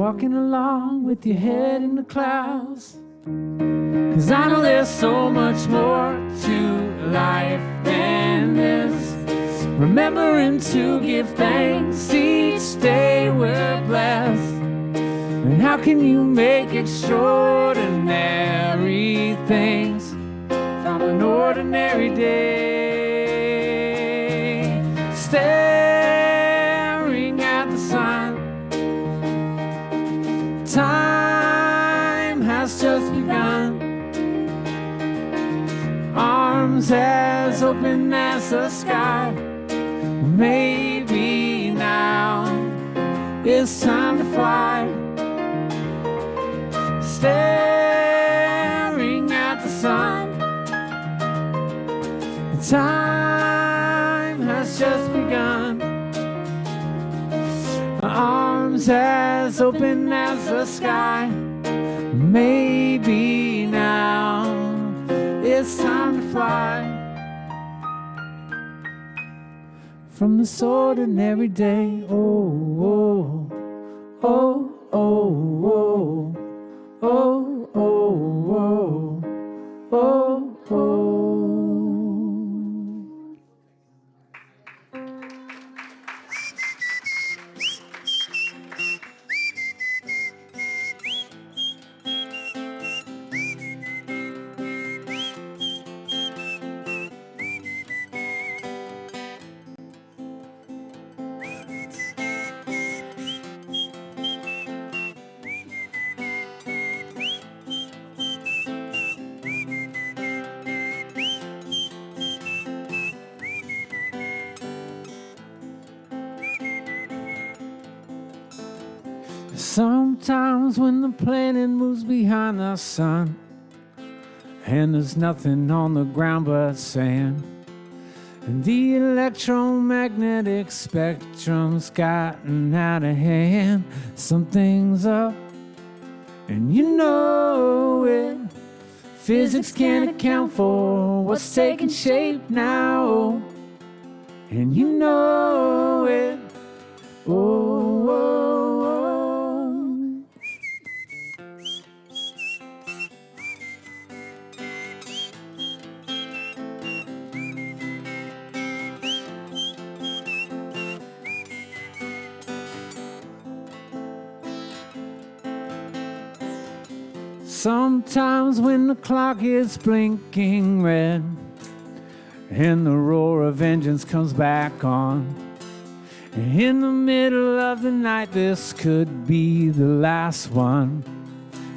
walking along with your head in the clouds. 'Cause I know there's so much more to life than this. Remembering to give thanks each day we're blessed. And how can you make extraordinary things from an ordinary day? Staring at the sun, time has just begun. Arms as open as the sky. Maybe now it's time to fly. Staring at the sun, time has just begun. Arms as open as the sky. Maybe now it's time to fly. From this ordinary day, oh, oh, oh, oh, oh, oh, oh, oh, oh. Sometimes when the planet moves behind the sun and there's nothing on the ground but sand, and the electromagnetic spectrum's gotten out of hand, something's up and you know it. Physics can't account for what's taking shape now, and you know it. Oh, oh, oh. Sometimes when the clock is blinking red and the roar of engines comes back on, in the middle of the night, this could be the last one.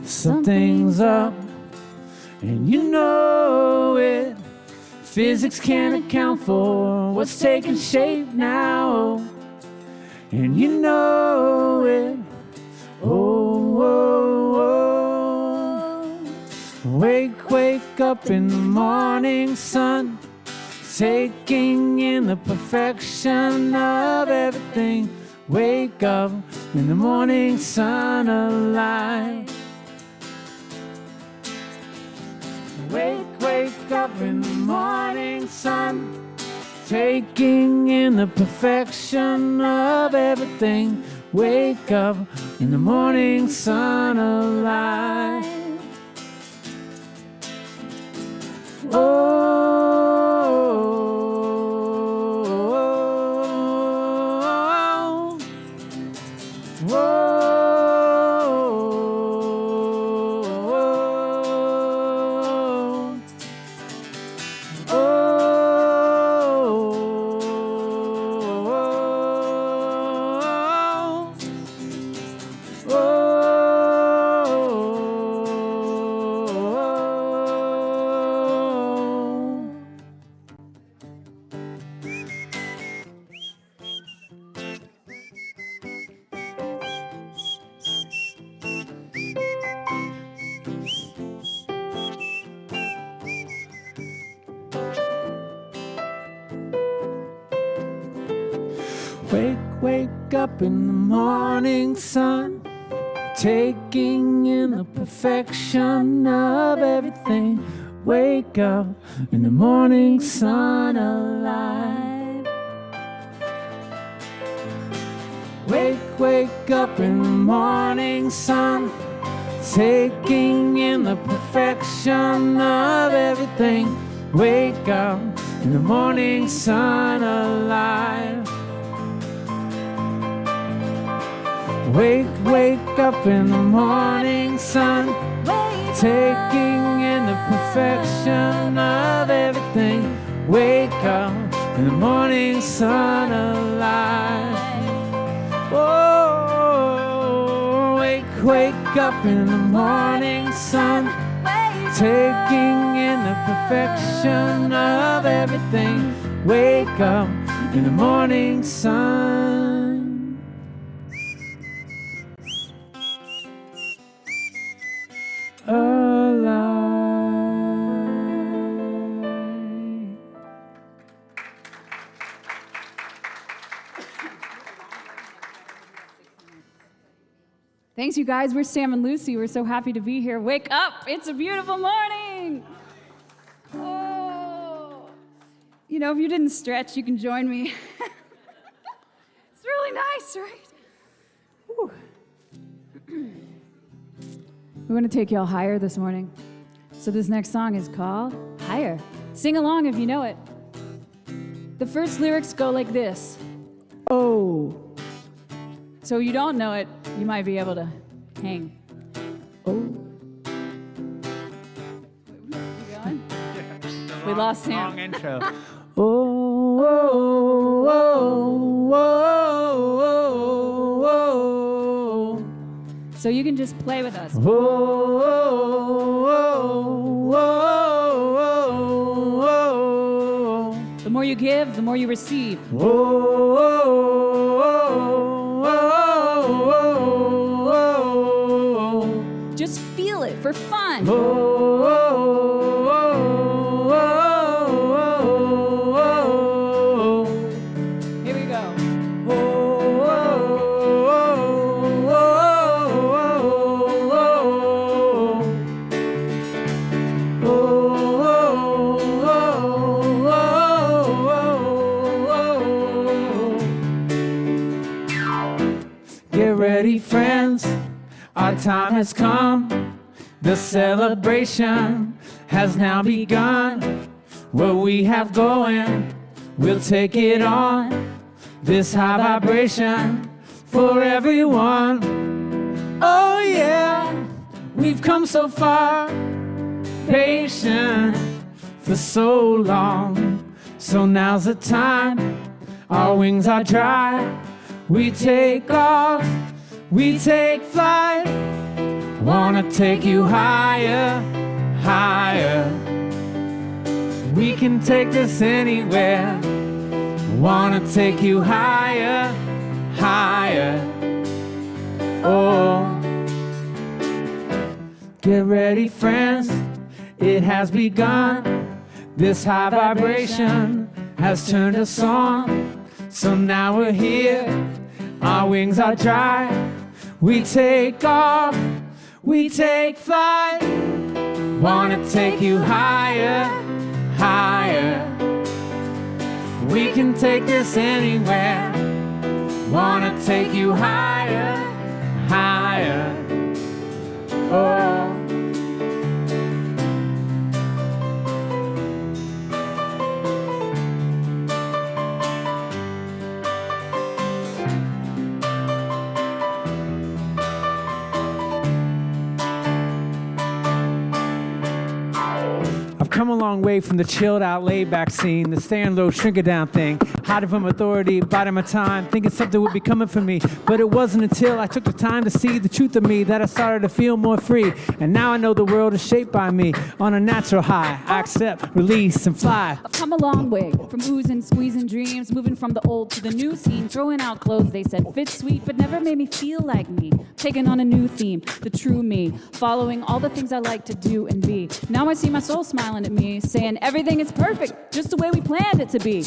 Something's up, and you know it. Physics can't account for what's taking shape now, and you know it. Oh, oh, oh. Wake, wake up in the morning sun, taking in the perfection of everything. Wake up in the morning sun alive. Wake, wake up in the morning sun, taking in the perfection of everything. Wake up in the morning sun alive. Oh, wake, wake up in the morning sun, taking in the perfection of everything. Wake up in the morning sun alive. Wake, wake up in the morning sun, taking in the perfection of everything. Wake up in the morning sun alive. Wake up in the morning sun, taking in the perfection of everything. Wake up in the morning sun alive. Oh, wake up in the morning sun, taking in the perfection of everything. Wake up in the morning sun. Alive. Thanks, you guys. We're Sam and Lucy. We're so happy to be here. Wake up. It's a beautiful morning. Oh. You know, if you didn't stretch, you can join me. It's really nice, right? Whew. We're going to take y'all higher this morning. So this next song is called Higher. Sing along if you know it. The first lyrics go like this. Oh. So you don't know it, you might be able to hang. Oh. We going? Yeah, we lost Sam. Long intro. Oh, oh, oh, oh, oh, oh. So you can just play with us. Oh, oh, oh, oh, oh. The more you give, the more you receive. Oh, oh, oh, oh, oh. Just feel it for fun. Oh, oh, oh, oh, oh. Here we go. Oh, oh, oh, oh, oh, oh. Get ready, friends. Our time has come. The celebration has now begun. What we have going, we'll take it on. This high vibration for everyone. Oh yeah, we've come so far. Patient for so long. So now's the time. Our wings are dry. We take off. We take flight. Wanna take you higher, higher. We can take this anywhere. Wanna take you higher, higher. Oh, get ready, friends. It has begun. This high vibration has turned us on. So now we're here. Our wings are dry. We take off. We take flight. Wanna take you higher, higher. We can take this anywhere. Wanna take you higher, higher. Oh. Come a long way from the chilled out, laid back scene, the staying low, shrink it down thing. Hiding from authority, biding my time, thinking something would be coming for me. But it wasn't until I took the time to see the truth of me that I started to feel more free. And now I know the world is shaped by me. On a natural high, I accept, release, and fly. I've come a long way from oozing, squeezing dreams, moving from the old to the new scene, throwing out clothes they said fit sweet, but never made me feel like me. Taking on a new theme, the true me, following all the things I like to do and be. Now I see my soul smiling at me, saying everything is perfect, just the way we planned it to be.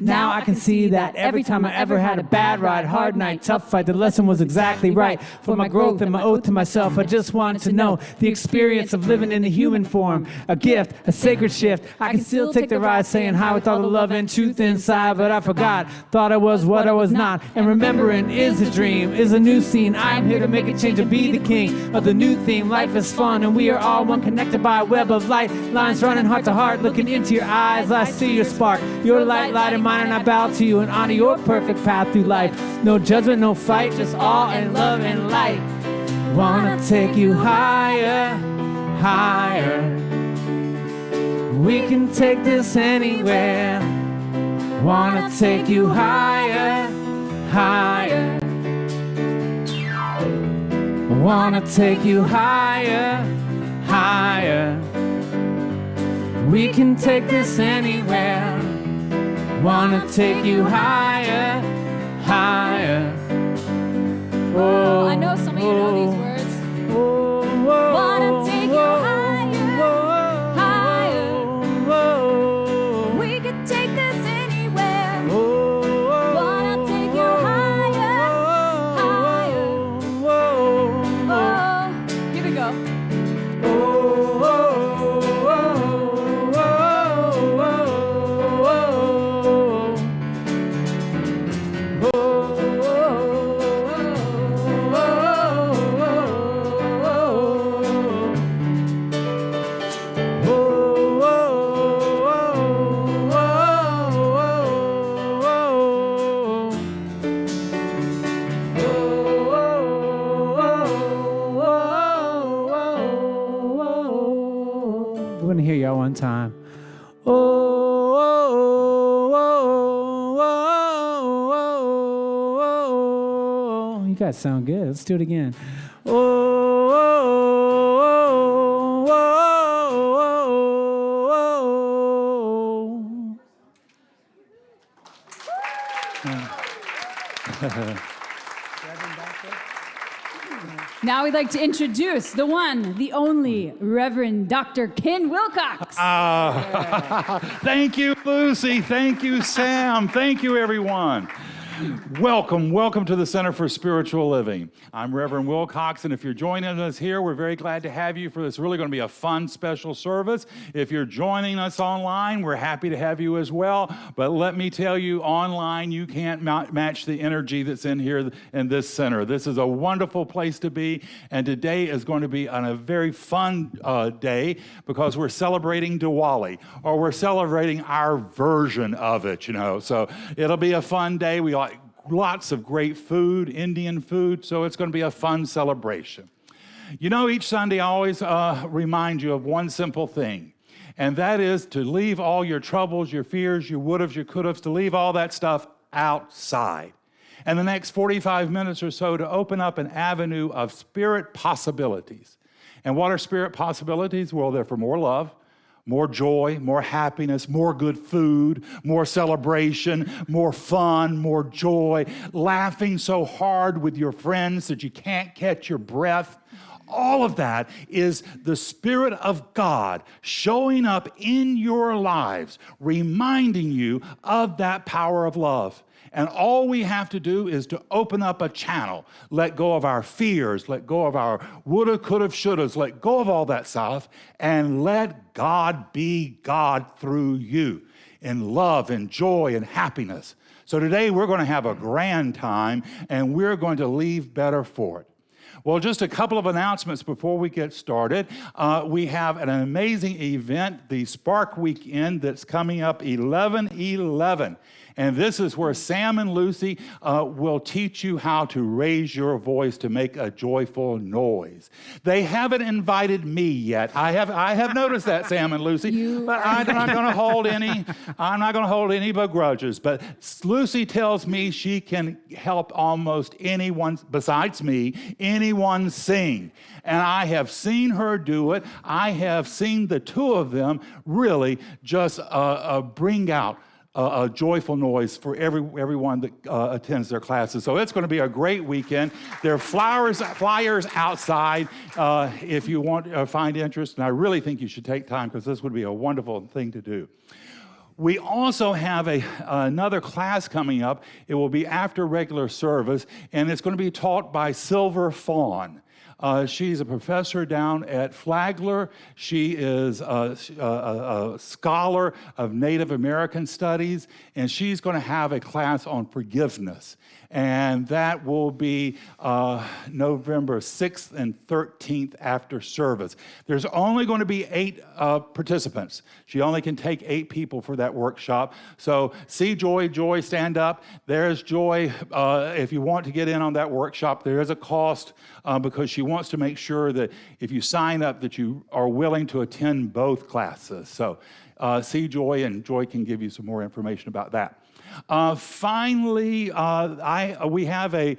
Now I can see that every time I ever had a bad ride, hard night, tough fight, the lesson was exactly right. For my growth and my oath to myself, I just wanted to know the experience of living in the human form. A gift, a sacred shift. I can still take the ride saying hi with all the love and truth inside, but I forgot, thought I was what I was not. And remembering is a dream, is a new scene. I am here to make a change and be the king of the new theme. Life is fun and we are all one, connected by a web of light. Lines running heart to heart, looking into your eyes. I see your spark, your light in mine, and I bow to you and honor your perfect path through life. No judgment, no fight, just all in love and light. Wanna take you higher, higher. We can take this anywhere. Wanna take you higher, higher. Wanna take you higher, higher. We can take this anywhere. Wanna take you higher, higher. Oh, I know some of you know these words. Wanna take you higher, higher. We could take this anywhere. Wanna take you higher, higher. Oh, here we go. We're gonna hear y'all one time. You guys sound good. Let's do it again. Now we'd like to introduce the one, the only Reverend Dr. Ken Wilcox. Thank you, Lucy. Thank you, Sam. Thank you, everyone. Welcome to the Center for Spiritual Living. I'm Reverend Wilcox, and if you're joining us here, we're very glad to have you for this. Really going to be a fun, special service. If you're joining us online, we're happy to have you as well. But let me tell you, online, you can't match the energy that's in here in this center. This is a wonderful place to be, and today is going to be a very fun day because we're celebrating Diwali, or we're celebrating our version of it, So it'll be a fun day. We like lots of great food, Indian food, so it's going to be a fun celebration. Each Sunday I always remind you of one simple thing, and that is to leave all your troubles, your fears, your would-haves, your could-haves, to leave all that stuff outside. And the next 45 minutes or so to open up an avenue of spirit possibilities. And what are spirit possibilities? Well, they're for more love, more joy, more happiness, more good food, more celebration, more fun, more joy, laughing so hard with your friends that you can't catch your breath. All of that is the Spirit of God showing up in your lives, reminding you of that power of love. And all we have to do is to open up a channel, let go of our fears, let go of our woulda, coulda, shouldas, let go of all that stuff, and let God be God through you in love and joy and happiness. So today we're going to have a grand time, and we're going to leave better for it. Well, just a couple of announcements before we get started. We have an amazing event, the Spark Weekend, that's coming up 11/11. And this is where Sam and Lucy will teach you how to raise your voice to make a joyful noise. They haven't invited me yet. I have noticed that, Sam and Lucy, but I'm not going to hold any. I'm not going to hold any begrudges. But Lucy tells me she can help almost anyone besides me, anyone sing. And I have seen her do it. I have seen the two of them really just bring out a joyful noise for everyone that attends their classes. So it's going to be a great weekend. There are flyers outside if you want find interest, and I really think you should take time because this would be a wonderful thing to do. We also have another class coming up. It will be after regular service, and it's going to be taught by Silver Fawn. She's a professor down at Flagler. She is a scholar of Native American studies, and she's going to have a class on forgiveness. And that will be November 6th and 13th after service. There's only going to be 8 participants. She only can take 8 people for that workshop. So see Joy. Joy, stand up. There's Joy. If you want to get in on that workshop, there is a cost because she wants to make sure that if you sign up that you are willing to attend both classes. So see Joy, and Joy can give you some more information about that. Finally, we have a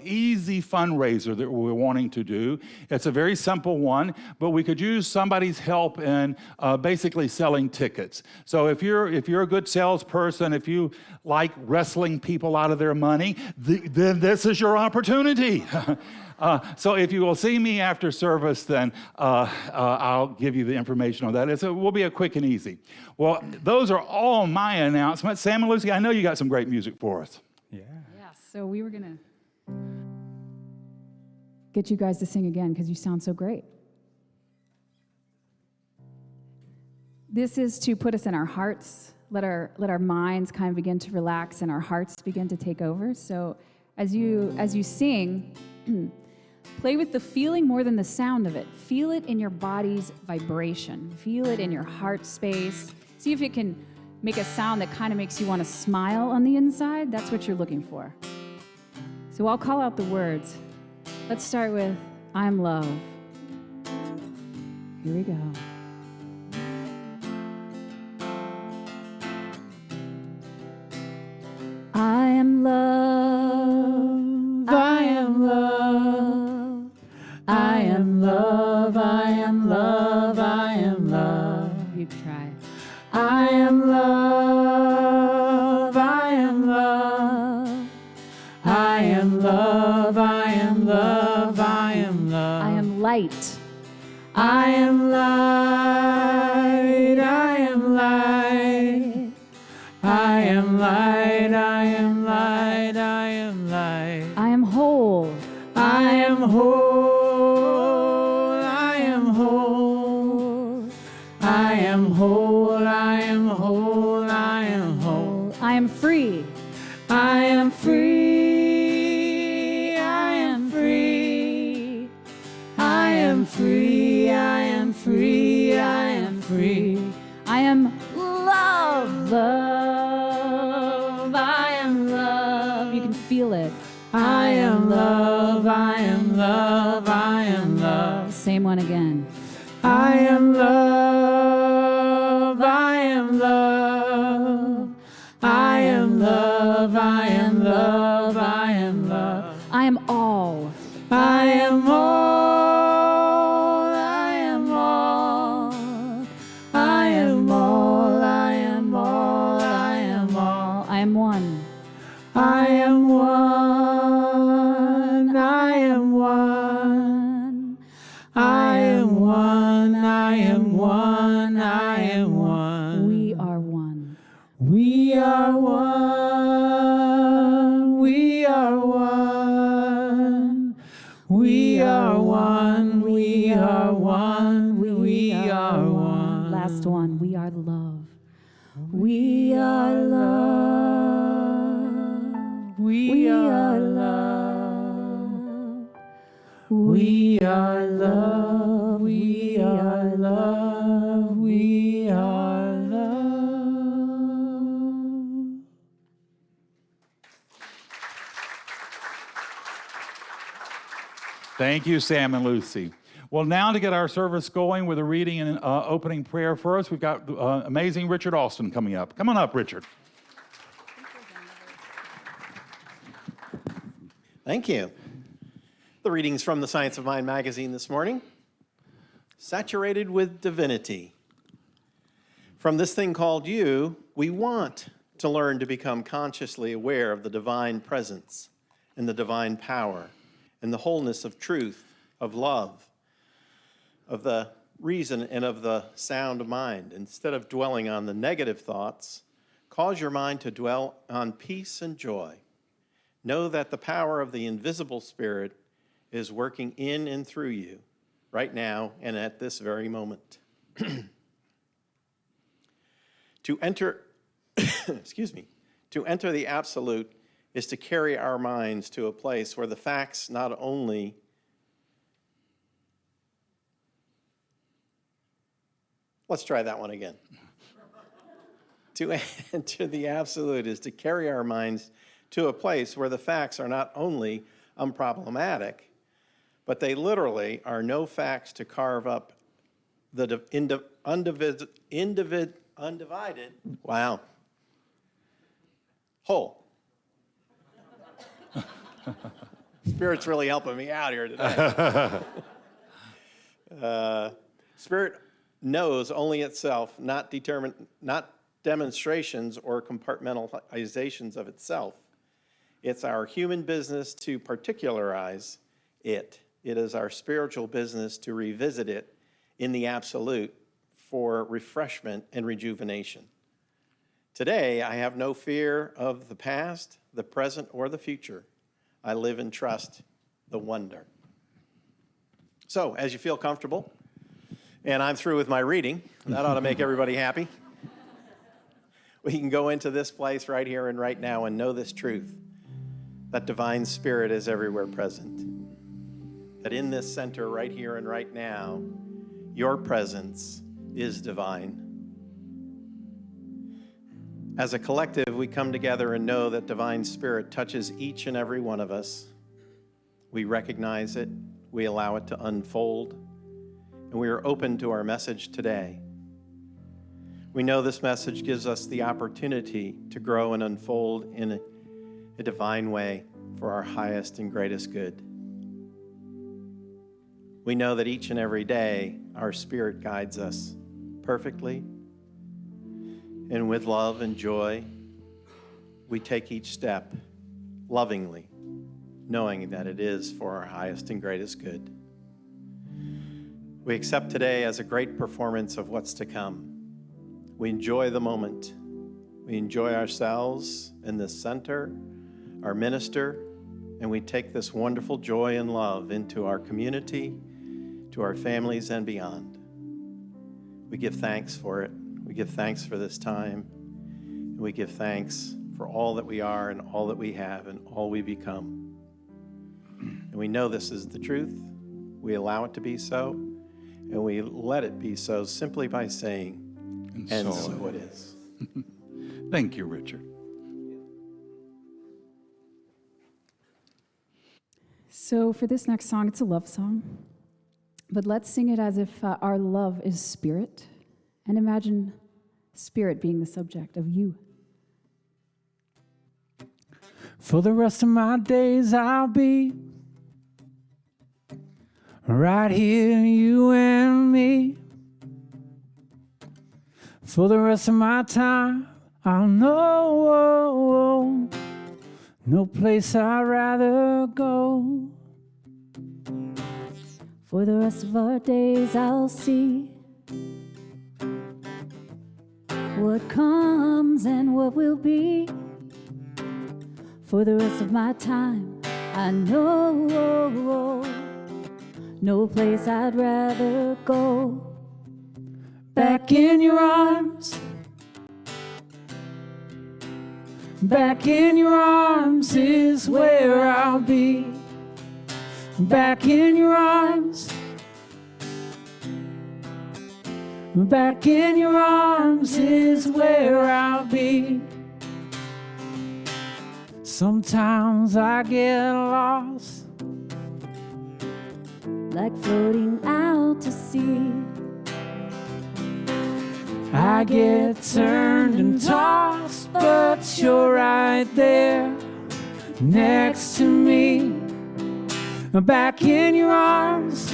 easy fundraiser that we're wanting to do. It's a very simple one, but we could use somebody's help in basically selling tickets. So if you're a good salesperson, if you like wrestling people out of their money, then this is your opportunity. So if you will see me after service, then I'll give you the information on that. It will be a quick and easy. Well, those are all my announcements. Sam and Lucy, I know you got some great music for us. Yeah. Yeah, so we were going to get you guys to sing again because you sound so great. This is to put us in our hearts, let our minds kind of begin to relax and our hearts begin to take over. So as you sing, play with the feeling more than the sound of it. Feel it in your body's vibration. Feel it in your heart space. See if it can make a sound that kind of makes you want to smile on the inside. That's what you're looking for. So I'll call out the words. Let's start with I'm love. Here we go. I am love. I am love. I am love. I am love. I am love. You try. I am love. I am love. I am love. I am love. I am love. I am light. I am light. I am light. I am light. I am light. I am light. I am whole. I am whole. I am whole. I am whole. I am whole. I am whole. I am free. I am free. I am free. I am free. I am free. I am free. I am love. Love. I am love. You can feel it. I am love. I am love. I am love. Same one again. I am love. I am love. I am love. I am love. I am love. I am all. I am all. I am all. I am all. I am all. I am all. I am one. I am one. I am one. I am one. I am one. I am one. We are one. We are one. We are one. We are one. We are one. We are one. Last one. We are love. We are love. We are love. We are love. We are love. We are love. Thank you, Sam and Lucy. Well, now to get our service going with a reading and opening prayer for us, we've got amazing Richard Alston coming up. Come on up, Richard. Thank you. The readings from the Science of Mind magazine this morning. Saturated with divinity. From this thing called you, we want to learn to become consciously aware of the divine presence and the divine power and the wholeness of truth, of love, of the reason and of the sound mind. Instead of dwelling on the negative thoughts, cause your mind to dwell on peace and joy. Know that the power of the invisible Spirit is working in and through you right now and at this very moment. To enter, to enter the absolute is to carry our minds to a place where the facts not only Let's try that one again. To enter the absolute is to carry our minds to a place where the facts are not only unproblematic, but they literally are no facts to carve up the undivided, wow, whole. Spirit's really helping me out here today. Spirit knows only itself, not demonstrations or compartmentalizations of itself. It's our human business to particularize it. It is our spiritual business to revisit it in the absolute for refreshment and rejuvenation. Today, I have no fear of the past, the present, or the future. I live and trust the wonder. So, as you feel comfortable, and I'm through with my reading, that ought to make everybody happy. We can go into this place right here and right now and know this truth, that divine spirit is everywhere present. That in this center right here and right now, your presence is divine. As a collective, we come together and know that divine spirit touches each and every one of us. We recognize it, we allow it to unfold, and we are open to our message today. We know this message gives us the opportunity to grow and unfold in a divine way for our highest and greatest good. We know that each and every day our spirit guides us perfectly, and with love and joy, we take each step lovingly, knowing that it is for our highest and greatest good. We accept today as a great performance of what's to come. We enjoy the moment. We enjoy ourselves in this center, our minister, and we take this wonderful joy and love into our community, to our families and beyond. We give thanks for it. We give thanks for this time. And we give thanks for all that we are and all that we have and all we become. And we know this is the truth. We allow it to be so. And we let it be so simply by saying, and so it is. Thank you, Richard. So for this next song, it's a love song. But let's sing it as if our love is spirit. And imagine spirit being the subject of you. For the rest of my days, I'll be right here, you and me. For the rest of my time, I'll know no place I'd rather go. For the rest of our days, I'll see what comes and what will be. For the rest of my time, I know no place I'd rather go. Back in your arms, back in your arms is where I'll be. Back in your arms, back in your arms is where I'll be. Sometimes I get lost, Like floating out to sea. I get turned and tossed, but you're right there next to me. Back in your arms,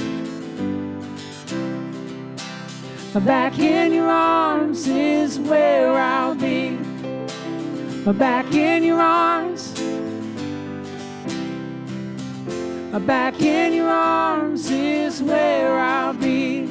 back in your arms is where I'll be. Back in your arms, back in your arms is where I'll be.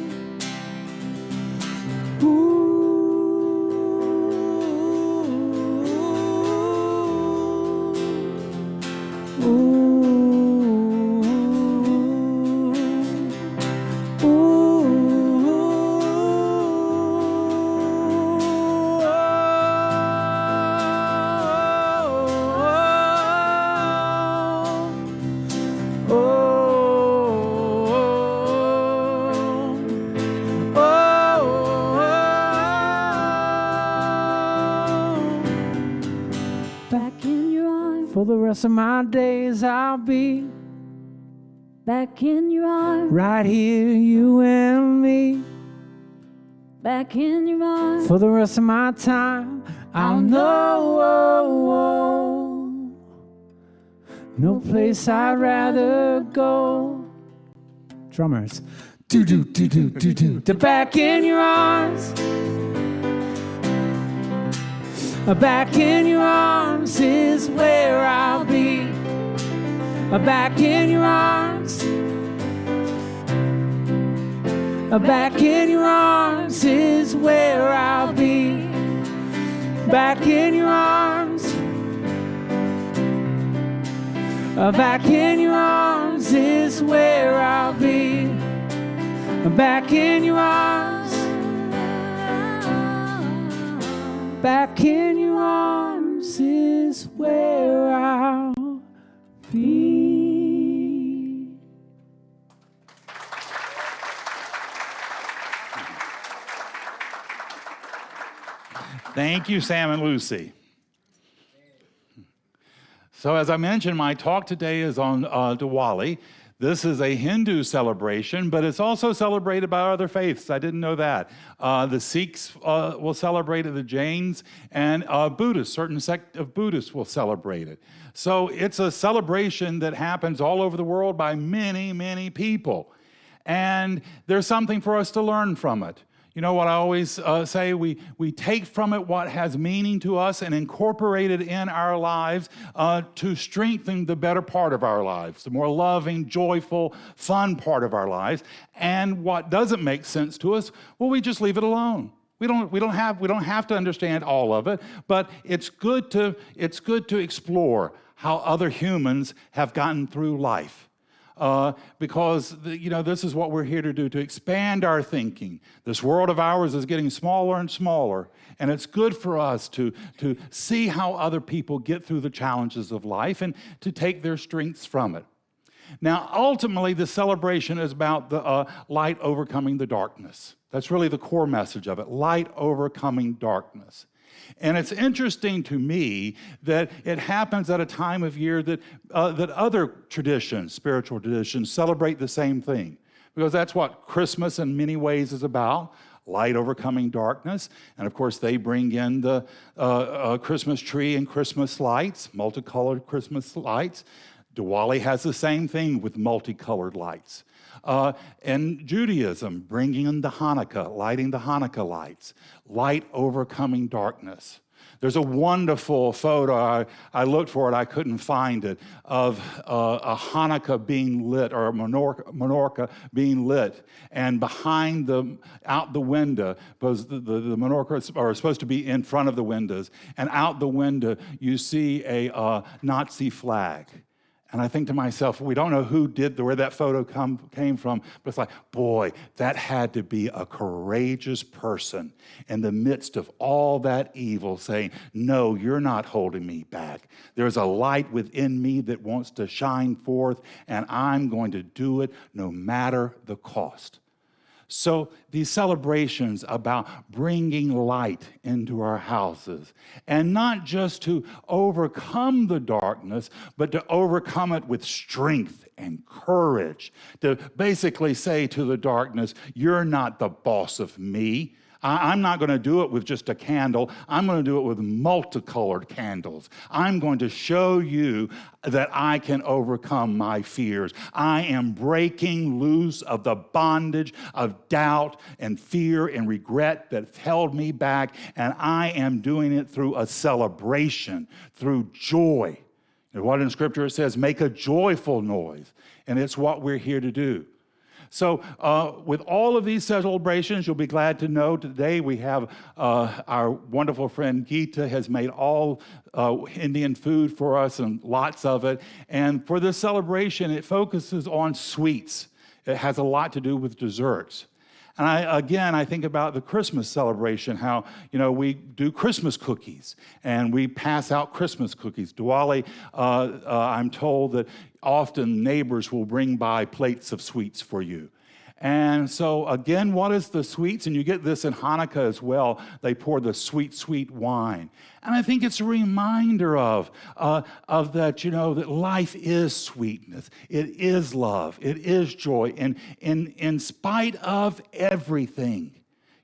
Back in your arms, For the rest of my days, I'll be back in your arms, right here, you and me. back in your arms. For the rest of my time, I'll know no place I'd rather go. Drummers. Do do do do do do. To back in your arms. Back in your arms is where I'll be. Back in your arms. Back in your arms is where I'll be. Back in your arms. Back in your arms is where I'll be. Back in your arms. Back in your arms is where I'll be. Thank you, Sam and Lucy. So as I mentioned, my talk today is on Diwali. This is a Hindu celebration, but it's also celebrated by other faiths. I didn't know that. The Sikhs will celebrate it, the Jains, and Buddhists, certain sect of Buddhists will celebrate it. So it's a celebration that happens all over the world by many, many people. And there's something for us to learn from it. You know what I always say? We take from it what has meaning to us and incorporate it in our lives to strengthen the better part of our lives, the more loving, joyful, fun part of our lives. And what doesn't make sense to us, well, we just leave it alone. We don't have to understand all of it, but it's good to explore how other humans have gotten through life. Because this is what we're here to do, to expand our thinking. This world of ours is getting smaller and smaller, and it's good for us to see how other people get through the challenges of life and to take their strengths from it. Now, ultimately, the celebration is about the light overcoming the darkness. That's really the core message of it, light overcoming darkness. And it's interesting to me that it happens at a time of year that other traditions, spiritual traditions, celebrate the same thing. Because that's what Christmas in many ways is about, light overcoming darkness. And of course, they bring in the Christmas tree and Christmas lights, multicolored Christmas lights. Diwali has the same thing with multicolored lights. And Judaism, bringing in the Hanukkah, lighting the Hanukkah lights, light overcoming darkness. There's a wonderful photo, I looked for it, I couldn't find it, of a Hanukkah being lit, or a menorah being lit, and behind out the window, because the menorahs are supposed to be in front of the windows, and out the window you see a Nazi flag. And I think to myself, we don't know where that photo came from, but it's like, boy, that had to be a courageous person in the midst of all that evil saying, no, you're not holding me back. There's a light within me that wants to shine forth, and I'm going to do it no matter the cost. So these celebrations about bringing light into our houses, and not just to overcome the darkness, but to overcome it with strength and courage, to basically say to the darkness, you're not the boss of me. I'm not going to do it with just a candle. I'm going to do it with multicolored candles. I'm going to show you that I can overcome my fears. I am breaking loose of the bondage of doubt and fear and regret that held me back, and I am doing it through a celebration, through joy. And what in Scripture it says, make a joyful noise, and it's what we're here to do. So with all of these celebrations, you'll be glad to know today we have our wonderful friend Geeta has made all Indian food for us and lots of it. And for this celebration, it focuses on sweets. It has a lot to do with desserts. And I think about the Christmas celebration, how, we do Christmas cookies and we pass out Christmas cookies. Diwali, I'm told that often neighbors will bring by plates of sweets for you. And so again, what is the sweets? And you get this in Hanukkah as well. They pour the sweet, sweet wine. And I think it's a reminder of that, that life is sweetness. It is love. It is joy. And in spite of everything,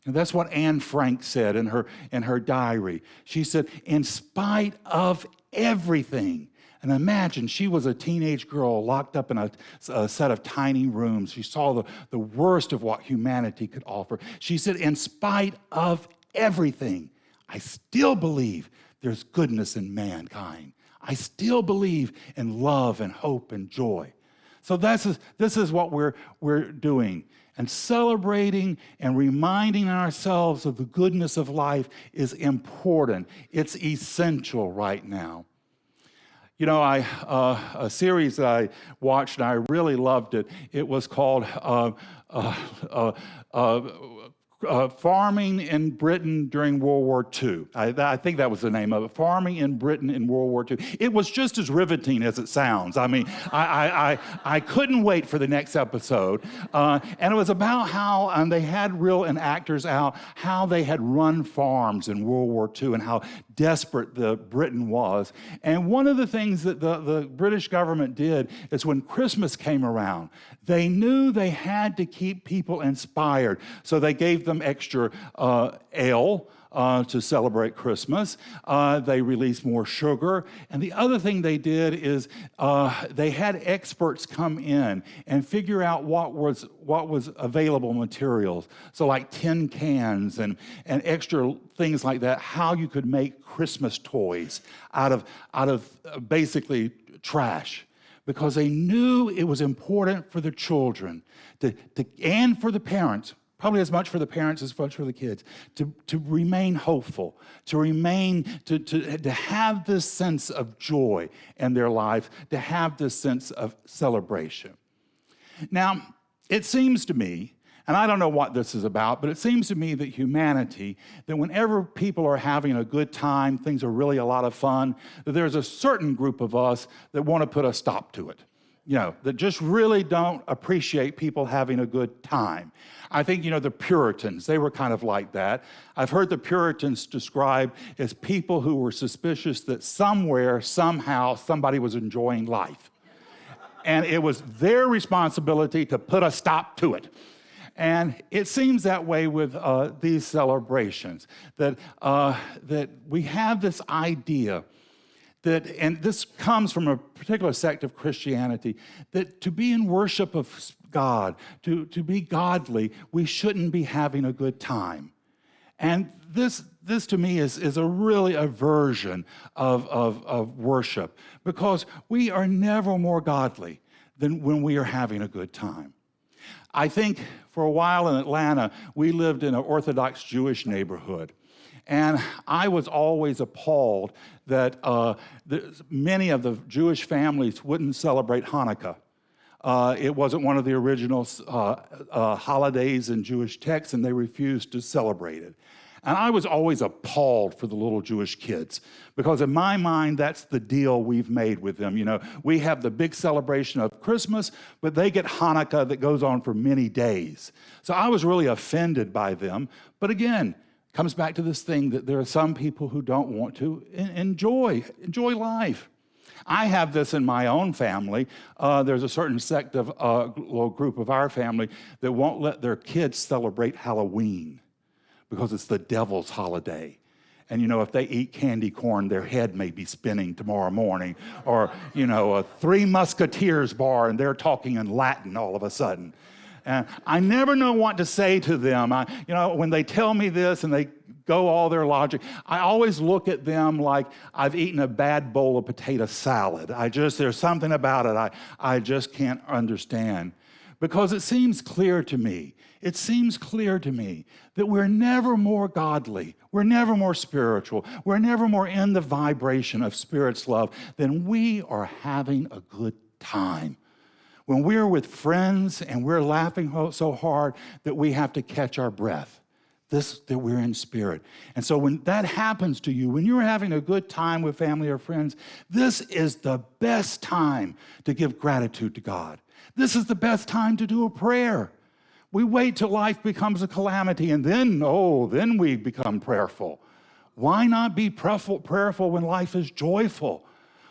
and that's what Anne Frank said in her diary. She said, in spite of everything. And imagine, she was a teenage girl locked up in a set of tiny rooms. She saw the worst of what humanity could offer. She said, in spite of everything, I still believe there's goodness in mankind. I still believe in love and hope and joy. So this is what we're doing. And celebrating and reminding ourselves of the goodness of life is important. It's essential right now. A series that I watched and I really loved it. It was called Farming in Britain during World War II. I think that was the name of it, Farming in Britain in World War II. It was just as riveting as it sounds. I mean, I couldn't wait for the next episode. And it was about how they had real actors out, how they had run farms in World War II and how desperate Britain was. And one of the things that the British government did is when Christmas came around, they knew they had to keep people inspired. So they gave them extra ale to celebrate Christmas. They released more sugar. And the other thing they did is they had experts come in and figure out what was available materials. So like tin cans and extra things like that, how you could make Christmas toys out of basically trash. Because they knew it was important for the children and for the parents, probably as much for the parents as much for the kids, to remain hopeful, to have this sense of joy in their life, to have this sense of celebration. Now, it seems to me, and I don't know what this is about, but it seems to me that humanity, that whenever people are having a good time, things are really a lot of fun, that there's a certain group of us that want to put a stop to it. That just really don't appreciate people having a good time. I think, the Puritans, they were kind of like that. I've heard the Puritans described as people who were suspicious that somewhere, somehow, somebody was enjoying life. And it was their responsibility to put a stop to it. And it seems that way with these celebrations, that we have this idea that, and this comes from a particular sect of Christianity, that to be in worship of God, to be godly, we shouldn't be having a good time. And this to me is a really a version of worship, because we are never more godly than when we are having a good time. I think for a while in Atlanta, we lived in an Orthodox Jewish neighborhood. And I was always appalled that many of the Jewish families wouldn't celebrate Hanukkah. It wasn't one of the original holidays in Jewish texts, and they refused to celebrate it. And I was always appalled for the little Jewish kids, because in my mind, that's the deal we've made with them. We have the big celebration of Christmas, but they get Hanukkah that goes on for many days. So I was really offended by them. But again, it comes back to this thing that there are some people who don't want to enjoy life. I have this in my own family. There's a certain sect of little group of our family that won't let their kids celebrate Halloween, because it's the devil's holiday. And, if they eat candy corn, their head may be spinning tomorrow morning. Or, a Three Musketeers bar, and they're talking in Latin all of a sudden. And I never know what to say to them. When they tell me this and they go all their logic, I always look at them like I've eaten a bad bowl of potato salad. There's something about it I just can't understand. because it seems clear to me that we're never more godly, we're never more spiritual, we're never more in the vibration of Spirit's love than we are having a good time. When we're with friends and we're laughing so hard that we have to catch our breath, that we're in Spirit. And so when that happens to you, when you're having a good time with family or friends, this is the best time to give gratitude to God. This is the best time to do a prayer. We wait till life becomes a calamity, and then we become prayerful. Why not be prayerful when life is joyful?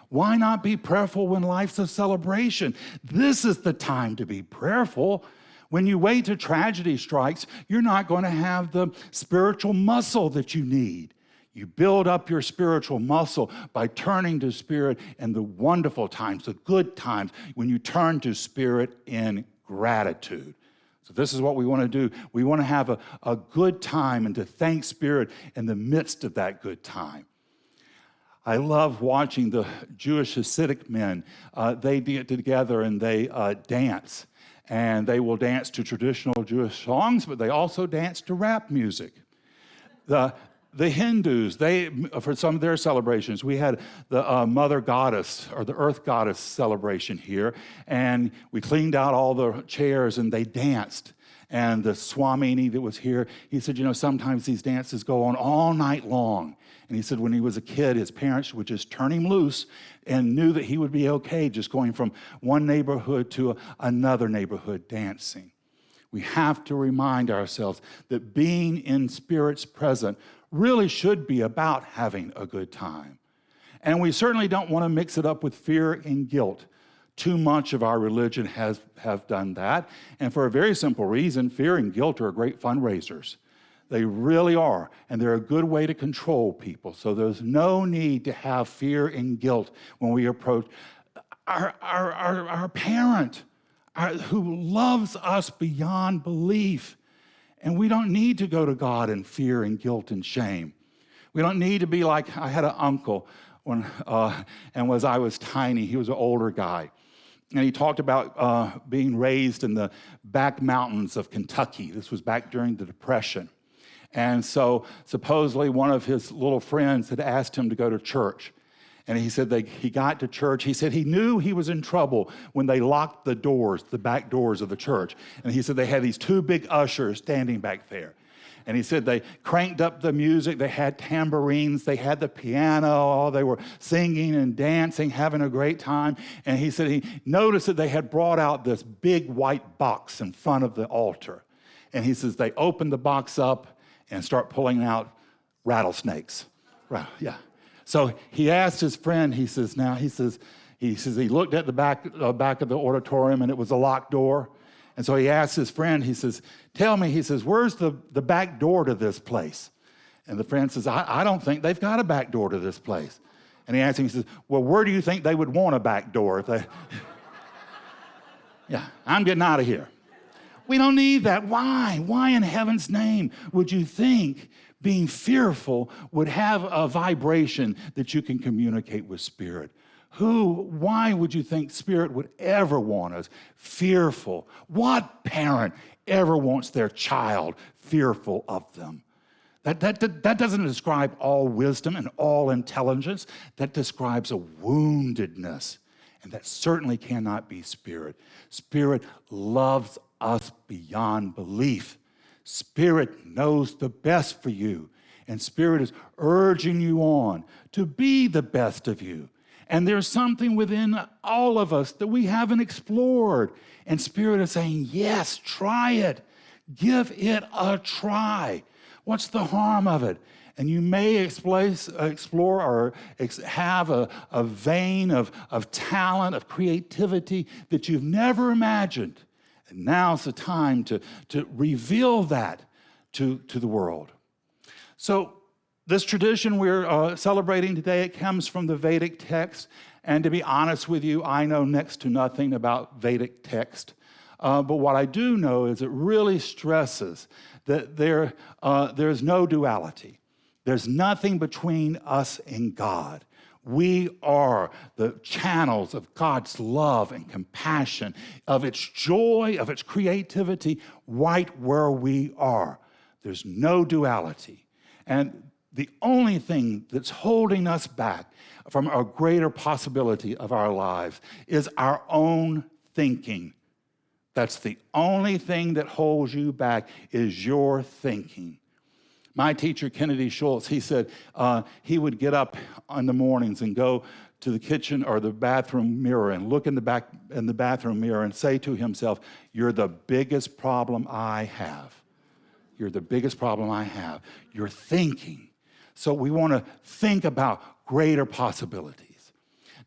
Why not be prayerful when life's a celebration? This is the time to be prayerful. When you wait till tragedy strikes, you're not going to have the spiritual muscle that you need. You build up your spiritual muscle by turning to Spirit in the wonderful times, the good times, when you turn to Spirit in gratitude. So this is what we want to do. We want to have a good time and to thank Spirit in the midst of that good time. I love watching the Jewish Hasidic men. They get together and they dance. And they will dance to traditional Jewish songs, but they also dance to rap music. The Hindus, for some of their celebrations, we had the Mother Goddess or the Earth Goddess celebration here, and we cleaned out all the chairs and they danced. And the Swamini that was here, he said, sometimes these dances go on all night long. And he said when he was a kid, his parents would just turn him loose and knew that he would be okay just going from one neighborhood to another neighborhood dancing. We have to remind ourselves that being in Spirit's presence really should be about having a good time. And we certainly don't want to mix it up with fear and guilt. Too much of our religion have done that. And for a very simple reason, fear and guilt are great fundraisers. They really are. And they're a good way to control people. So there's no need to have fear and guilt when we approach our parent who loves us beyond belief. And we don't need to go to God in fear and guilt and shame. We don't need to be like, I had an uncle when I was tiny. He was an older guy. And he talked about being raised in the back mountains of Kentucky. This was back during the Depression. And so supposedly one of his little friends had asked him to go to church. And he said he got to church. He said he knew he was in trouble when they locked the doors, the back doors of the church. And he said they had these two big ushers standing back there. And he said they cranked up the music. They had tambourines. They had the piano. They were singing and dancing, having a great time. And he said he noticed that they had brought out this big white box in front of the altar. And he says they opened the box up and start pulling out rattlesnakes. Yeah. So he asked his friend, he looked at the back of the auditorium and it was a locked door. And so he asked his friend, he says, tell me, he says, where's the back door to this place? And the friend says, I don't think they've got a back door to this place. And he asked him, he says, well, where do you think they would want a back door? Yeah, I'm getting out of here. We don't need that. Why? Why in heaven's name would you think being fearful would have a vibration that you can communicate with Spirit? Why would you think Spirit would ever want us fearful? What parent ever wants their child fearful of them? That doesn't describe all wisdom and all intelligence. That describes a woundedness. And that certainly cannot be Spirit. Spirit loves us beyond belief. Spirit knows the best for you. And Spirit is urging you on to be the best of you. And there's something within all of us that we haven't explored. And Spirit is saying, yes, try it. Give it a try. What's the harm of it? And you may explore or have a vein of talent, of creativity that you've never imagined. And now's the time to reveal that to the world. So this tradition we're celebrating today, it comes from the Vedic text. And to be honest with you, I know next to nothing about Vedic text. But what I do know is it really stresses that there's no duality. There's nothing between us and God. We are the channels of God's love and compassion, of its joy, of its creativity, right where we are. There's no duality. And the only thing that's holding us back from a greater possibility of our lives is our own thinking. That's the only thing that holds you back is your thinking. My teacher, Kennedy Schultz, he said he would get up in the mornings and go to the kitchen or the bathroom mirror and look in the bathroom mirror and say to himself, "You're the biggest problem I have. You're the biggest problem I have. You're thinking." So we want to think about greater possibilities.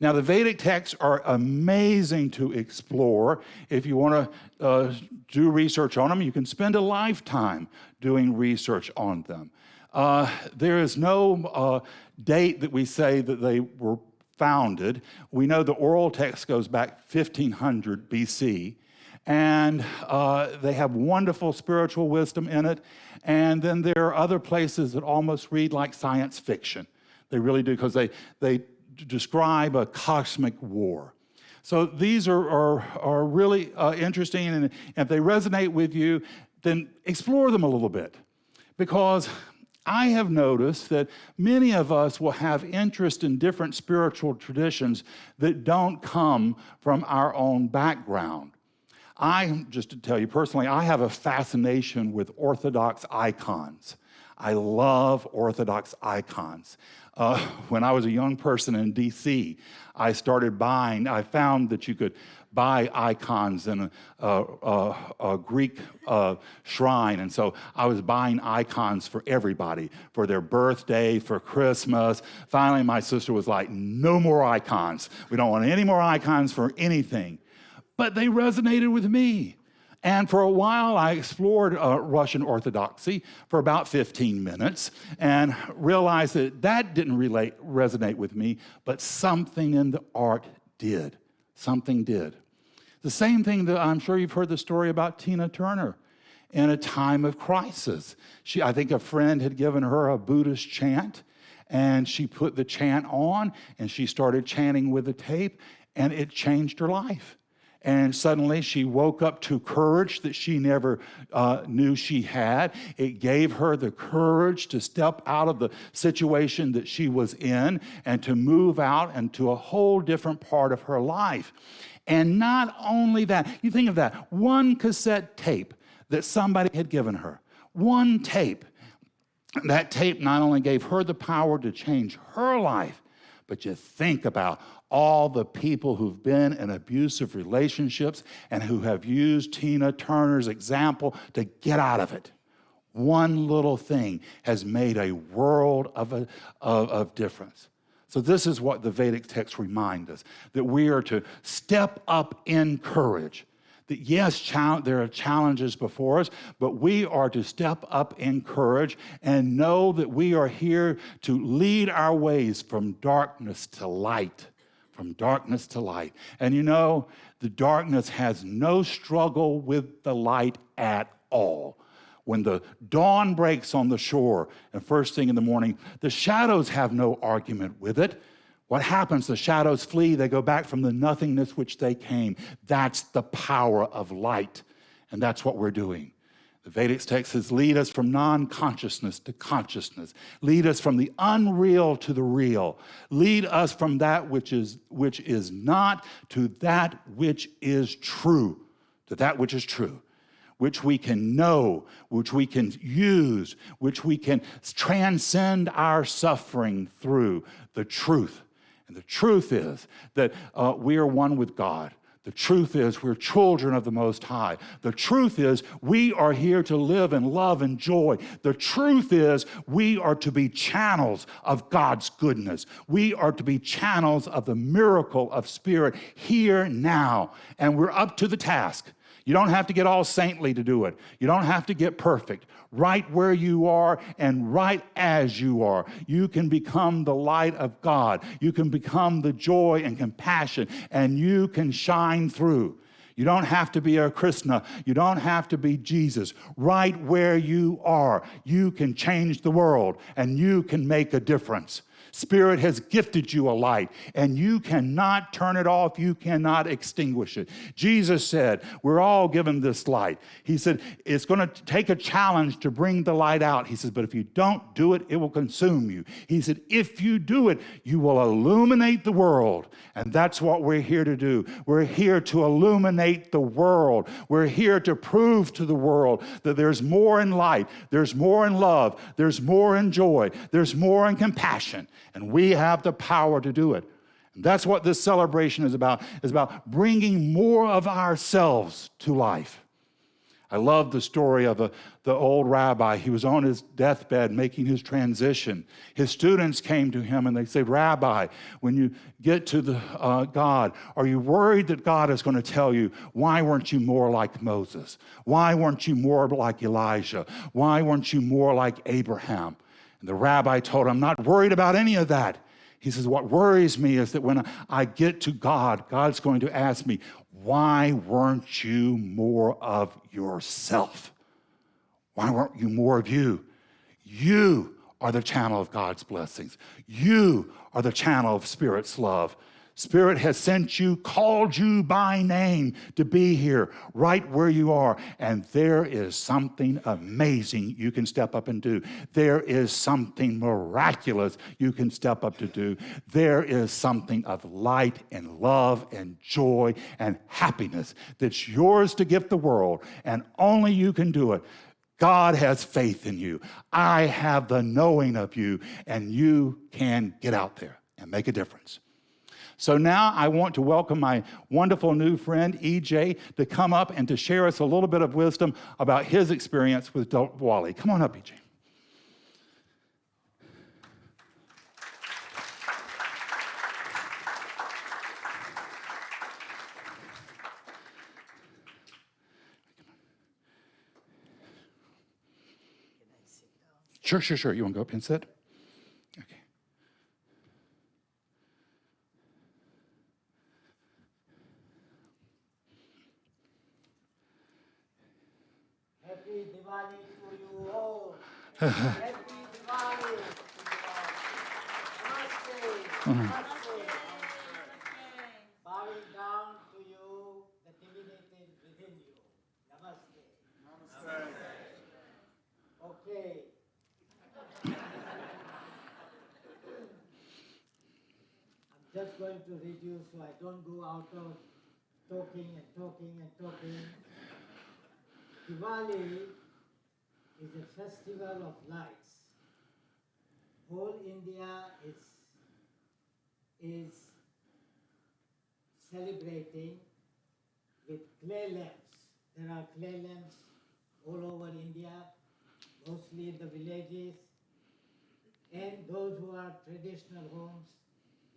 Now, the Vedic texts are amazing to explore. If you want to do research on them, you can spend a lifetime doing research on them. There is no date that we say that they were founded. We know the oral text goes back 1500 BC, and they have wonderful spiritual wisdom in it. And then there are other places that almost read like science fiction. They really do, because they describe a cosmic war. So these are really interesting, and if they resonate with you, then explore them a little bit. Because I have noticed that many of us will have interest in different spiritual traditions that don't come from our own background. Just to tell you personally, I have a fascination with Orthodox icons. I love Orthodox icons. When I was a young person in D.C., I found that you could buy icons in a Greek shrine. And so I was buying icons for everybody, for their birthday, for Christmas. Finally, my sister was like, "No more icons. We don't want any more icons for anything." But they resonated with me. And for a while, I explored Russian Orthodoxy for about 15 minutes and realized that didn't resonate with me, but something in the art did. Something did. The same thing that I'm sure you've heard the story about Tina Turner in a time of crisis. I think a friend had given her a Buddhist chant, and she put the chant on, and she started chanting with the tape, and it changed her life. And suddenly she woke up to courage that she never knew she had. It gave her the courage to step out of the situation that she was in and to move out into a whole different part of her life. And not only that, you think of that, one cassette tape that somebody had given her, one tape. That tape not only gave her the power to change her life, but you think about all the people who've been in abusive relationships and who have used Tina Turner's example to get out of it. One little thing has made a world of difference. So this is what the Vedic texts remind us, that we are to step up in courage. That yes, there are challenges before us, but we are to step up in courage and know that we are here to lead our ways from darkness to light. From darkness to light. And you know, the darkness has no struggle with the light at all. When the dawn breaks on the shore and first thing in the morning, the shadows have no argument with it. What happens? The shadows flee. They go back from the nothingness which they came. That's the power of light. And that's what we're doing. The Vedic text says, lead us from non-consciousness to consciousness. Lead us from the unreal to the real. Lead us from that which is not to that which is true. To that which is true. Which we can know, which we can use, which we can transcend our suffering through. The truth. And the truth is that we are one with God. The truth is we're children of the Most High. The truth is we are here to live in love and joy. The truth is we are to be channels of God's goodness. We are to be channels of the miracle of Spirit here now. And we're up to the task. You don't have to get all saintly to do it. You don't have to get perfect. Right where you are and right as you are, you can become the light of God. You can become the joy and compassion, and you can shine through. You don't have to be a Krishna. You don't have to be Jesus. Right where you are, you can change the world, and you can make a difference. Spirit has gifted you a light, and you cannot turn it off. You cannot extinguish it. Jesus said, we're all given this light. He said, it's going to take a challenge to bring the light out. He says, but if you don't do it, it will consume you. He said, if you do it, you will illuminate the world. And that's what we're here to do. We're here to illuminate the world. We're here to prove to the world that there's more in light, there's more in love, there's more in joy, there's more in compassion. And we have the power to do it. And that's what this celebration is about bringing more of ourselves to life. I love the story of the old rabbi. He was on his deathbed making his transition. His students came to him and they said, Rabbi, when you get to God, are you worried that God is going to tell you, why weren't you more like Moses? Why weren't you more like Elijah? Why weren't you more like Abraham? And the rabbi told him, I'm not worried about any of that. He says, what worries me is that when I get to God, God's going to ask me, why weren't you more of yourself? Why weren't you more of you? You are the channel of God's blessings. You are the channel of Spirit's love. Spirit has sent you, called you by name to be here, right where you are. And there is something amazing you can step up and do. There is something miraculous you can step up to do. There is something of light and love and joy and happiness that's yours to give the world, and only you can do it. God has faith in you. I have the knowing of you, and you can get out there and make a difference. So now I want to welcome my wonderful new friend, EJ, to come up and to share us a little bit of wisdom about his experience with Diwali. Come on up, EJ. Sure. You want to go up and sit? Okay. Happy Diwali to you all. Happy Diwali. Namaste. Bowing down to you, the divinity within you. Namaste. Okay. I'm just going to read you so I don't go out of talking. Diwali is a festival of lights. Whole India is celebrating with clay lamps. There are clay lamps all over India, mostly in the villages, and those who are traditional homes,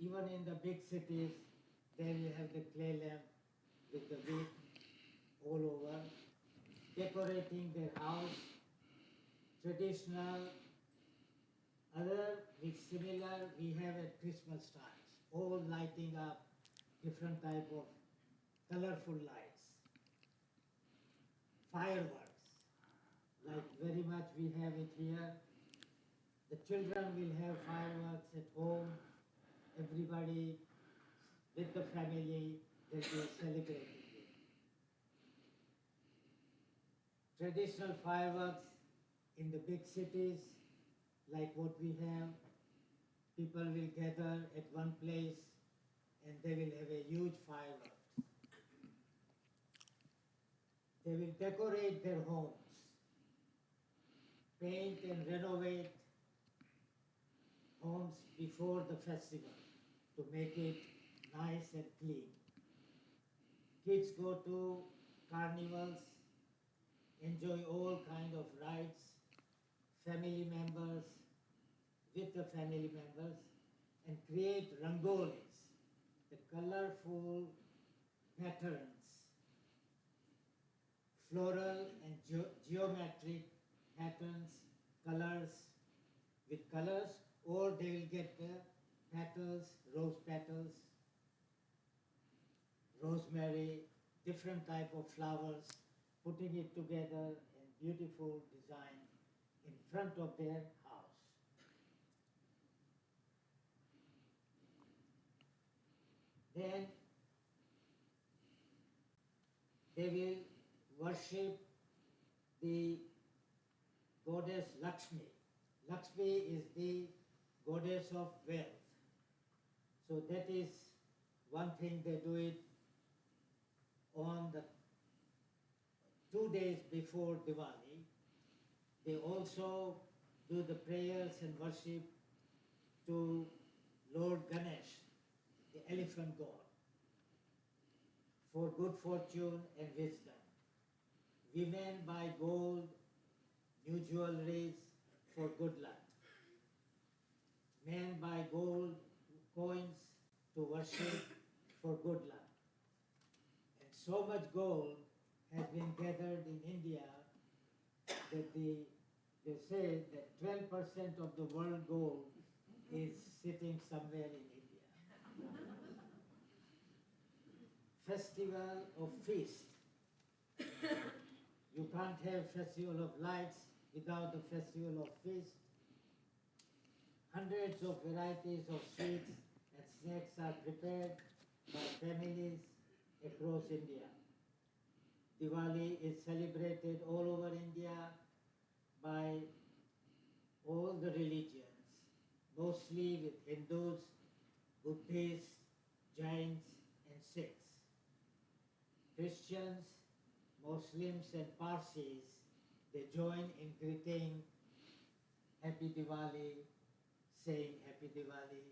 even in the big cities, they will have the clay lamp with the wick all over, decorating their house, traditional. Other with similar, we have at Christmas times, all lighting up different type of colorful lights. Fireworks, like very much we have it here. The children will have fireworks at home. Everybody with the family will be celebrating it. Traditional fireworks in the big cities, like what we have, people will gather at one place and they will have a huge fireworks. They will decorate their homes, paint and renovate homes before the festival to make it nice and clean. Kids go to carnivals, enjoy all kind of rides, family members with the family members, and create rangolis, the colorful patterns, floral and geometric patterns, colors, or they will get the petals, rose petals, rosemary, different type of flowers, putting it together in beautiful design in front of their house. Then they will worship the goddess Lakshmi. Lakshmi is the goddess of wealth. So that is one thing they do it on the 2 days before Diwali. They also do the prayers and worship to Lord Ganesh, the elephant god, for good fortune and wisdom. Women buy gold, new jewelries for good luck. Men buy gold coins to worship for good luck. And so much gold has been gathered in India that they say that 12% of the world gold is sitting somewhere in India. Festival of feast. You can't have festival of lights without the festival of feast. Hundreds of varieties of sweets and snacks are prepared by families across India. Diwali is celebrated all over India by all the religions, mostly with Hindus, Buddhists, Jains, and Sikhs. Christians, Muslims, and Parsis, they join in greeting Happy Diwali, saying Happy Diwali,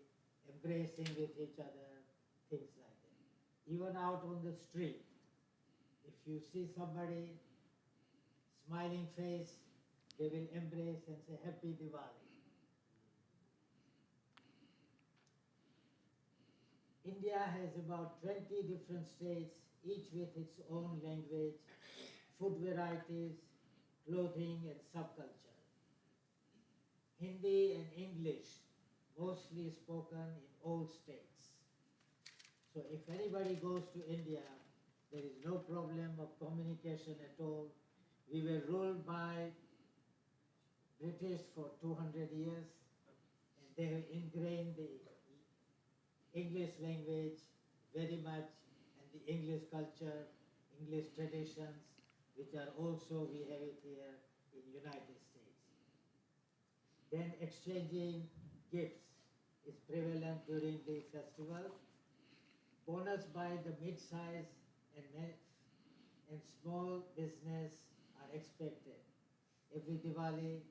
embracing with each other, things like that. Even out on the street, if you see somebody smiling face, they will embrace and say Happy Diwali. India has about 20 different states, each with its own language, food varieties, clothing, and subculture. Hindi and English mostly spoken in all states. So if anybody goes to India, there is no problem of communication at all. We were ruled by British for 200 years, and they have ingrained the English language very much, and the English culture, English traditions, which are also, we have it here in United States. Then exchanging gifts is prevalent during the festival. Bonus by the mid-size and small business are expected. Every Diwali,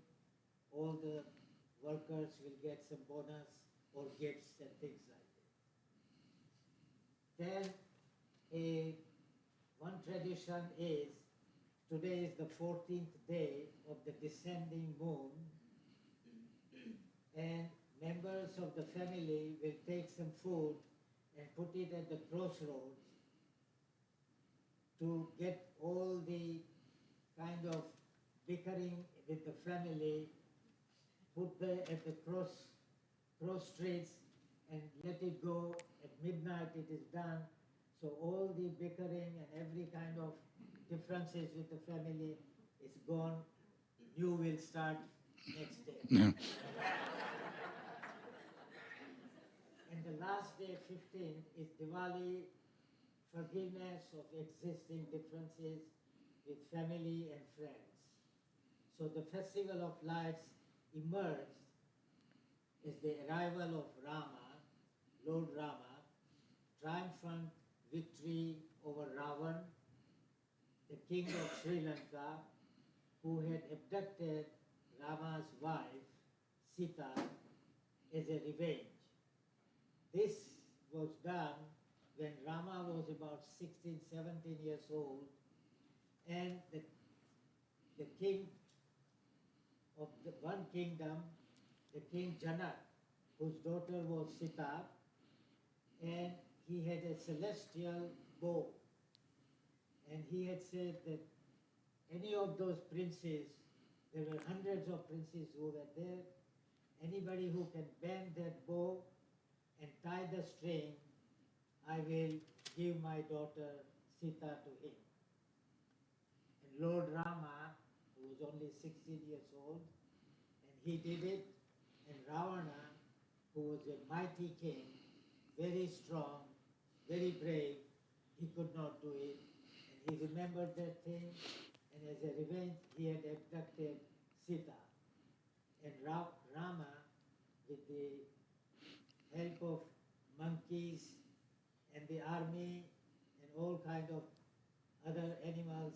all the workers will get some bonus or gifts and things like that. Then one tradition is, today is the 14th day of the descending moon, and members of the family will take some food and put it at the crossroads to get all the kind of bickering with the family, at the cross streets and let it go. At midnight it is done. So all the bickering and every kind of differences with the family is gone. New will start next day. Yeah. And the last day, 15th, is Diwali, forgiveness of existing differences with family and friends. So the festival of lights emerged as the arrival of Rama, Lord Rama, triumphant victory over Ravan, the king of Sri Lanka, who had abducted Rama's wife, Sita, as a revenge. This was done when Rama was about 16, 17 years old, and the king of the one kingdom, the king Janak, whose daughter was Sita, and he had a celestial bow. And he had said that any of those princes, there were hundreds of princes who were there, anybody who can bend that bow and tie the string, I will give my daughter Sita to him. And Lord Rama, who was only 16 years old, and he did it, and Ravana, who was a mighty king, very strong, very brave, he could not do it. And he remembered that thing, and as a revenge, he had abducted Sita. And Rama, with the help of monkeys and the army and all kind of other animals,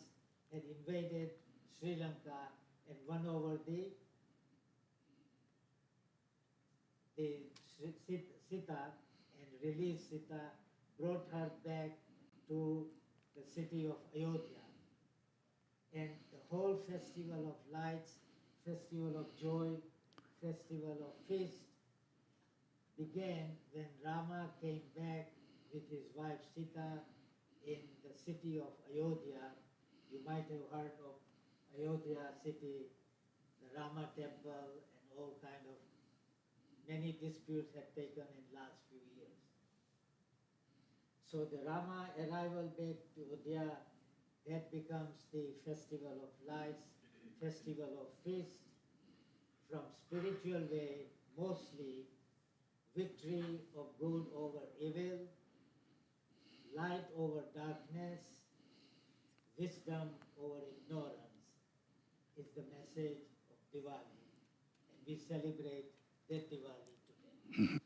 had invaded Sri Lanka and won over the Sita and released Sita, brought her back to the city of Ayodhya. And the whole festival of lights, festival of joy, festival of feast began when Rama came back with his wife Sita in the city of Ayodhya. You might have heard of Ayodhya city, the Rama temple, and all kind of many disputes had taken in last few years. So the Rama arrival back to Ayodhya, that becomes the festival of lights, festival of feast. From spiritual way, mostly victory of good over evil, light over darkness, wisdom over ignorance is the message of Diwali. And we celebrate that Diwali today.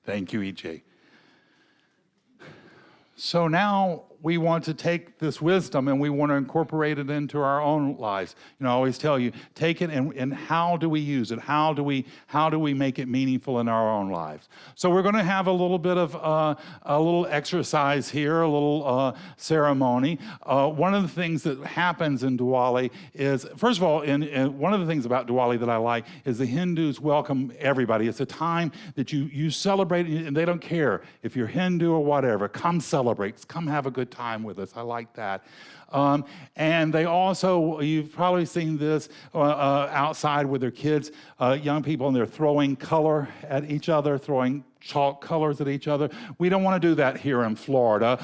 Thank you, EJ. So now we want to take this wisdom and we want to incorporate it into our own lives. You know, I always tell you, take it and how do we use it? How do we make it meaningful in our own lives? So we're going to have a little bit of a little exercise here, a little ceremony. One of the things that happens in Diwali is, first of all, one of the things about Diwali that I like is the Hindus welcome everybody. It's a time that you celebrate, and they don't care if you're Hindu or whatever. Come celebrate. Come have a good time with us. I like that. And they also, you've probably seen this outside with their kids, young people, and they're throwing color at each other, throwing chalk colors at each other. We don't want to do that here in Florida.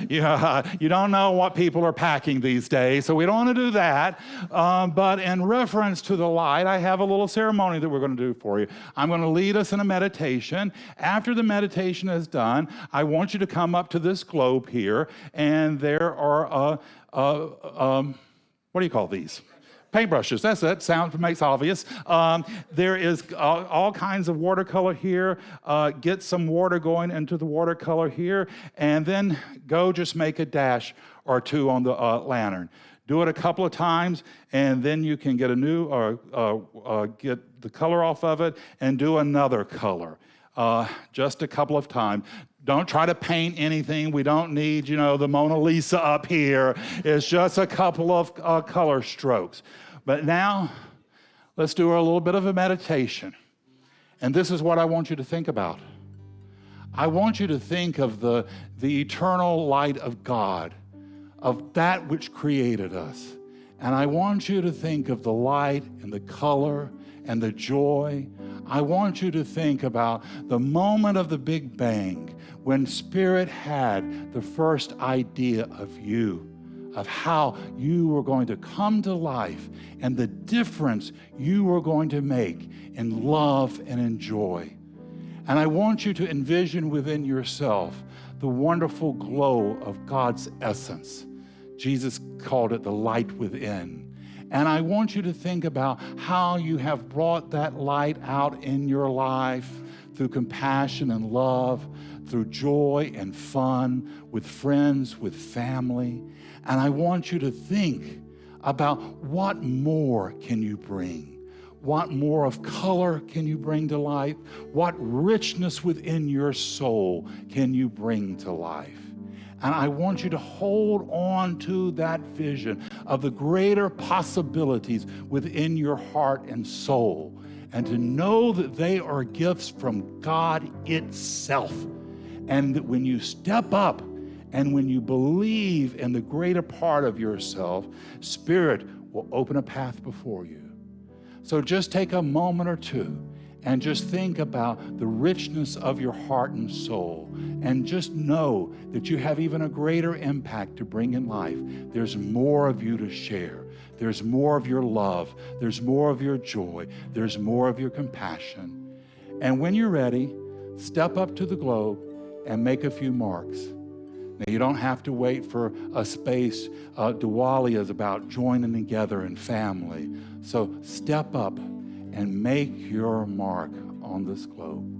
You don't know what people are packing these days, so we don't want to do that. But in reference to the light, I have a little ceremony that we're going to do for you. I'm going to lead us in a meditation. After the meditation is done, I want you to come up to this globe here, and there are, what do you call these? Paintbrushes, that's it, makes obvious. There is all kinds of watercolor here. Get some water going into the watercolor here, and then go just make a dash or two on the lantern. Do it a couple of times, and then you can get a new, get the color off of it, and do another color. Just a couple of times. Don't try to paint anything. We don't need, the Mona Lisa up here. It's just a couple of color strokes. But now, let's do a little bit of a meditation. And this is what I want you to think about. I want you to think of the eternal light of God, of that which created us. And I want you to think of the light and the color and the joy. I want you to think about the moment of the Big Bang when Spirit had the first idea of you, of how you were going to come to life and the difference you were going to make in love and in joy. And I want you to envision within yourself the wonderful glow of God's essence. Jesus called it the light within. And I want you to think about how you have brought that light out in your life through compassion and love, through joy and fun, with friends, with family. And I want you to think about what more can you bring? What more of color can you bring to life? What richness within your soul can you bring to life? And I want you to hold on to that vision of the greater possibilities within your heart and soul, and to know that they are gifts from God itself. And that when you step up and when you believe in the greater part of yourself, Spirit will open a path before you. So just take a moment or two and just think about the richness of your heart and soul, and just know that you have even a greater impact to bring in life. There's more of you to share. There's more of your love. There's more of your joy. There's more of your compassion. And when you're ready, step up to the globe and make a few marks. Now, you don't have to wait for a space. Diwali is about joining together in family. So step up and make your mark on this globe.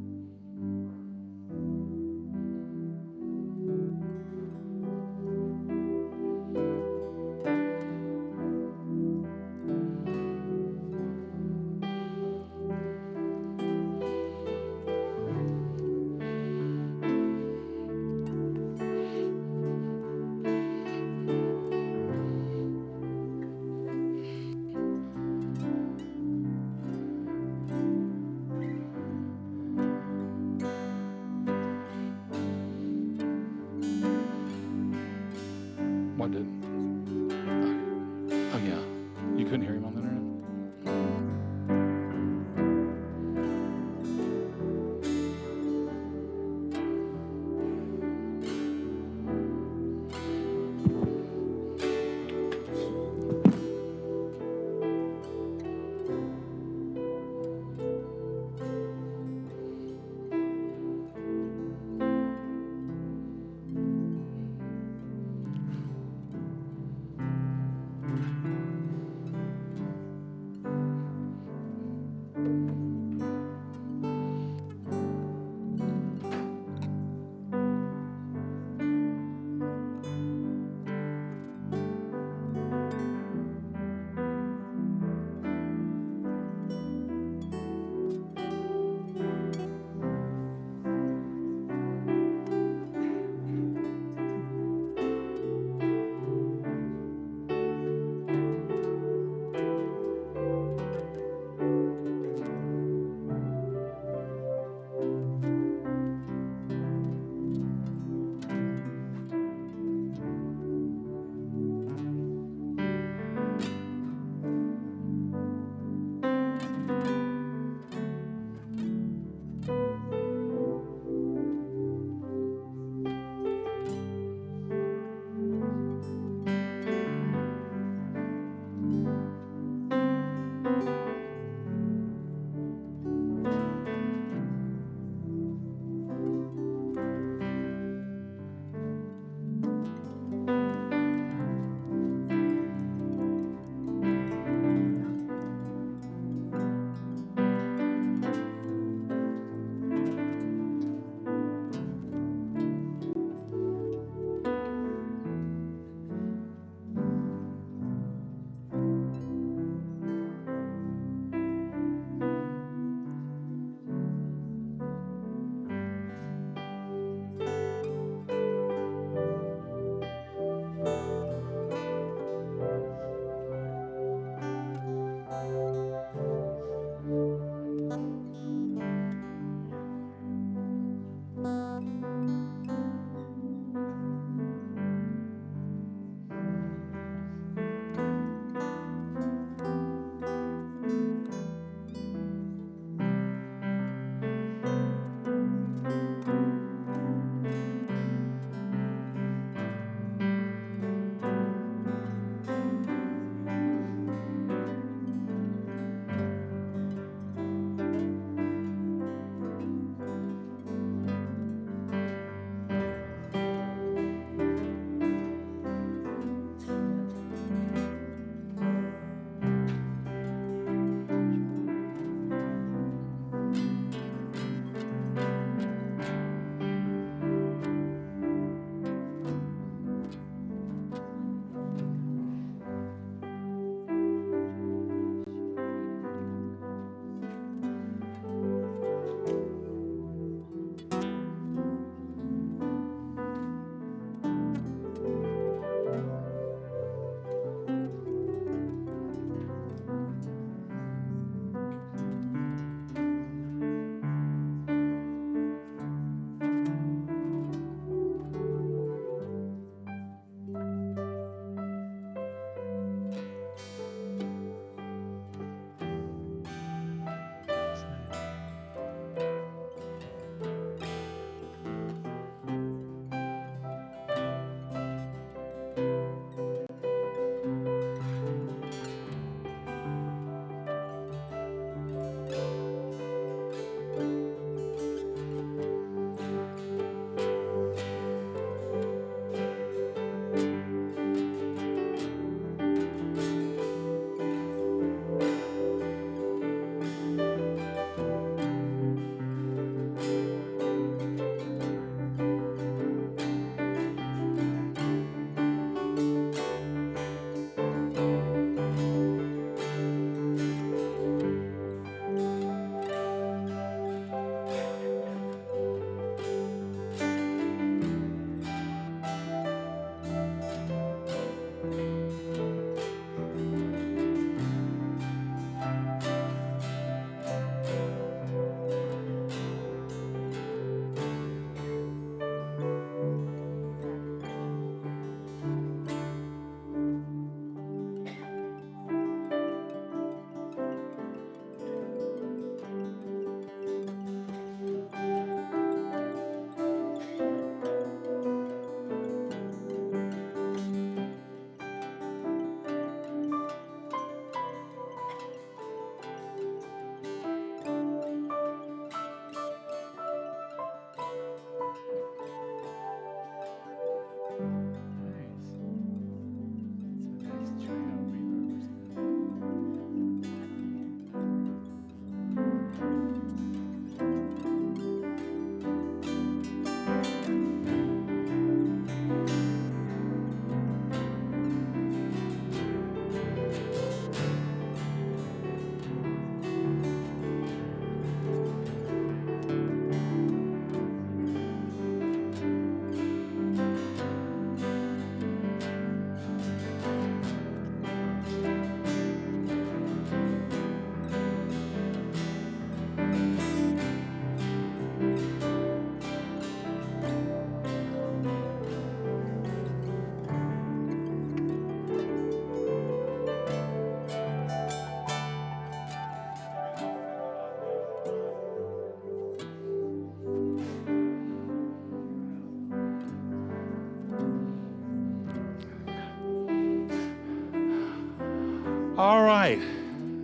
right.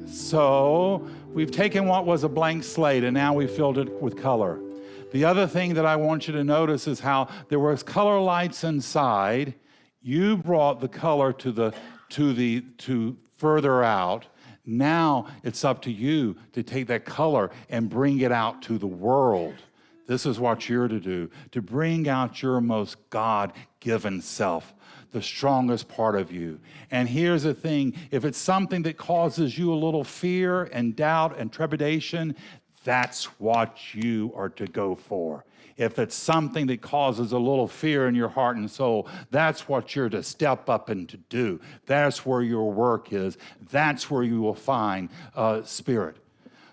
So we've taken what was a blank slate and now we filled it with color. The other thing that I want you to notice is how there was color lights inside. You brought the color to further out. Now it's up to you to take that color and bring it out to the world. This is what you're to do, to bring out your most God-given self, the strongest part of you. And here's the thing, if it's something that causes you a little fear and doubt and trepidation, that's what you are to go for. If it's something that causes a little fear in your heart and soul, that's what you're to step up and to do. That's where your work is. That's where you will find spirit.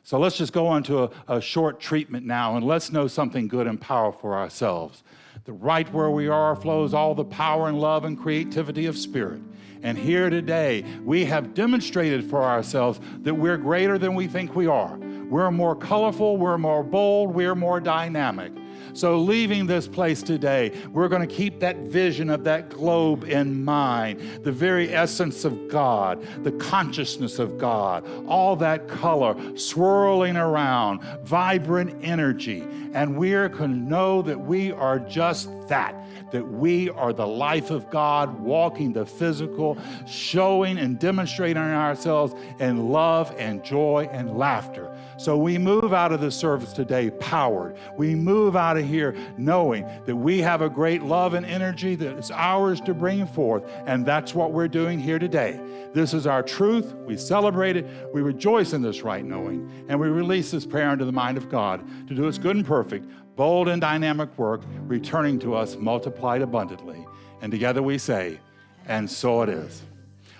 So let's just go on to a short treatment now, and let's know something good and powerful for ourselves. That right where we are flows all the power and love and creativity of spirit. And here today, we have demonstrated for ourselves that we're greater than we think we are. We're more colorful, we're more bold, we're more dynamic. So leaving this place today, we're going to keep that vision of that globe in mind, the very essence of God, the consciousness of God, all that color swirling around, vibrant energy. And we're going to know that we are just that we are the life of God, walking the physical, showing and demonstrating ourselves in love and joy and laughter. So we move out of the service today powered. We move out of here knowing that we have a great love and energy that is ours to bring forth, and that's what we're doing here today. This is our truth. We celebrate it. We rejoice in this right knowing, and we release this prayer into the mind of God to do its good and perfect, bold and dynamic work, returning to us multiplied abundantly. And together we say, and so it is.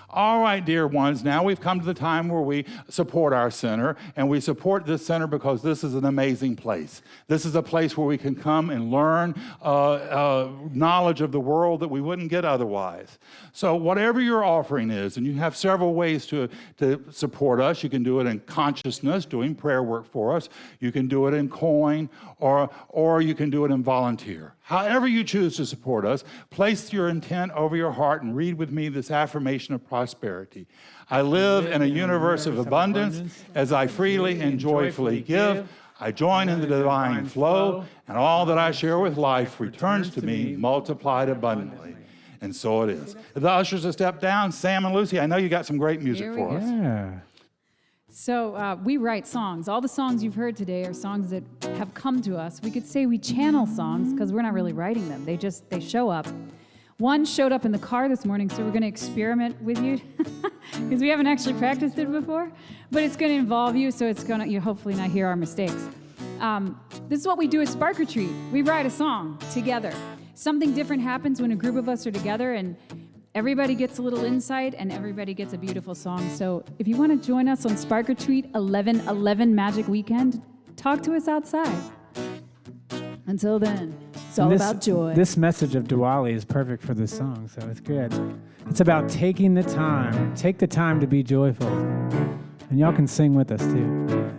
All right, dear ones, now we've come to the time where we support our center, and we support this center because this is an amazing place. This is a place where we can come and learn knowledge of the world that we wouldn't get otherwise. So whatever your offering is, and you have several ways to support us. You can do it in consciousness, doing prayer work for us. You can do it in coin, or you can do it in volunteer. However you choose to support us, place your intent over your heart and read with me this affirmation of prosperity. I live in a universe of abundance as I freely and joyfully give. I join in the divine flow, and all that I share with life returns to me multiplied abundantly. And so it is. If the ushers will step down, Sam and Lucy, I know you got some great music for us. Yeah. So we write songs. All the songs you've heard today are songs that have come to us. We could say we channel songs because we're not really writing them. They show up. One showed up in the car this morning, so we're going to experiment with you because we haven't actually practiced it before. But it's going to involve you, so it's going to you hopefully not hear our mistakes. This is what we do at Spark Retreat. We write a song together. Something different happens when a group of us are together, and everybody gets a little insight, and everybody gets a beautiful song. So if you want to join us on Spark Retreat 11/11 Magic Weekend, talk to us outside. Until then, it's all about joy. This message of Diwali is perfect for this song, so it's good. It's about taking the time. Take the time to be joyful. And y'all can sing with us, too.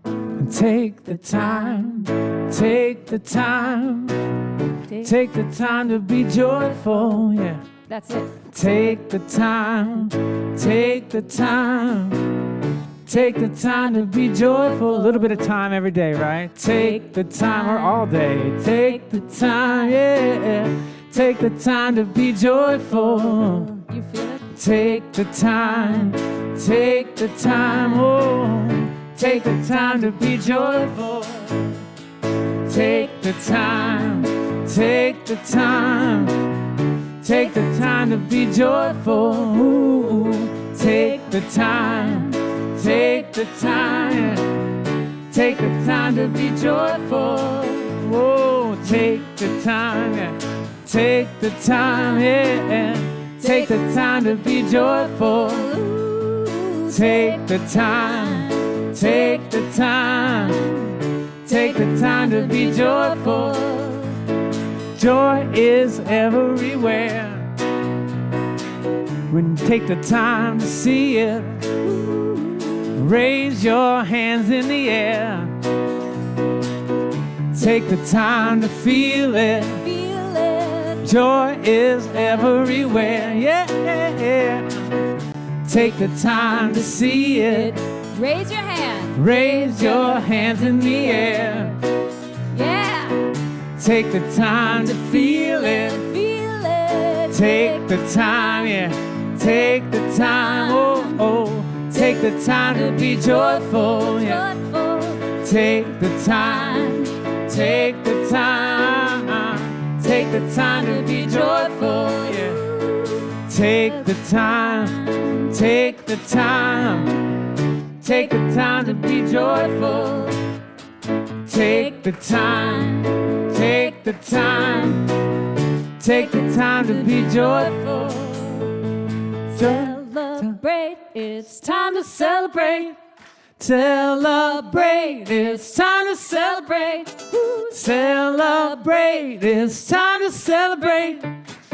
And take the time, take the time. Take the time to be joyful, yeah. That's it. Take the time, take the time. Take the time to be joyful. A little bit of time every day, right? Take the time, or all day. Take the time, yeah. Take the time to be joyful. You feel it? Take the time, take the time, oh. Take the time to be joyful. Take the time, take the time. Take the time to be joyful. Ooh. Take the time, take the time. Take the time to be joyful. Whoa, take the time, yeah. Take the time, yeah. Take the time to be joyful. Take the time, take the time. Take the time to be joyful. Joy is everywhere. When you take the time to see it, raise your hands in the air. Take the time to feel it. Joy is everywhere. Yeah. Take the time to see it. Raise your hand. Raise your hands in the air. Yeah. Take the time to feel it. Feel it. Take the time, yeah. Take the time, oh, oh. Take the time to be joyful, yeah. Take the time. Take the time. Take the time to be joyful, yeah. Take the time. Take the time. Take the time to be joyful. Take the time. Take the time. Take the time to be joyful. Celebrate. It's time to celebrate. Celebrate. It's time to celebrate. Celebrate. It's time to celebrate.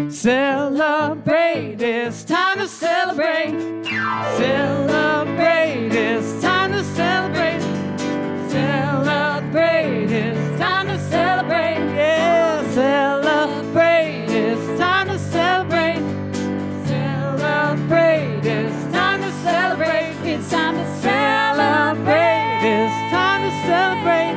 Celebrate. It's time to celebrate. Celebrate. It's time to celebrate. Celebrate. It's time to celebrate. Yeah, celebrate. It's time to celebrate. Celebrate. It's time to celebrate. It's time to Celebrate. It's time to celebrate.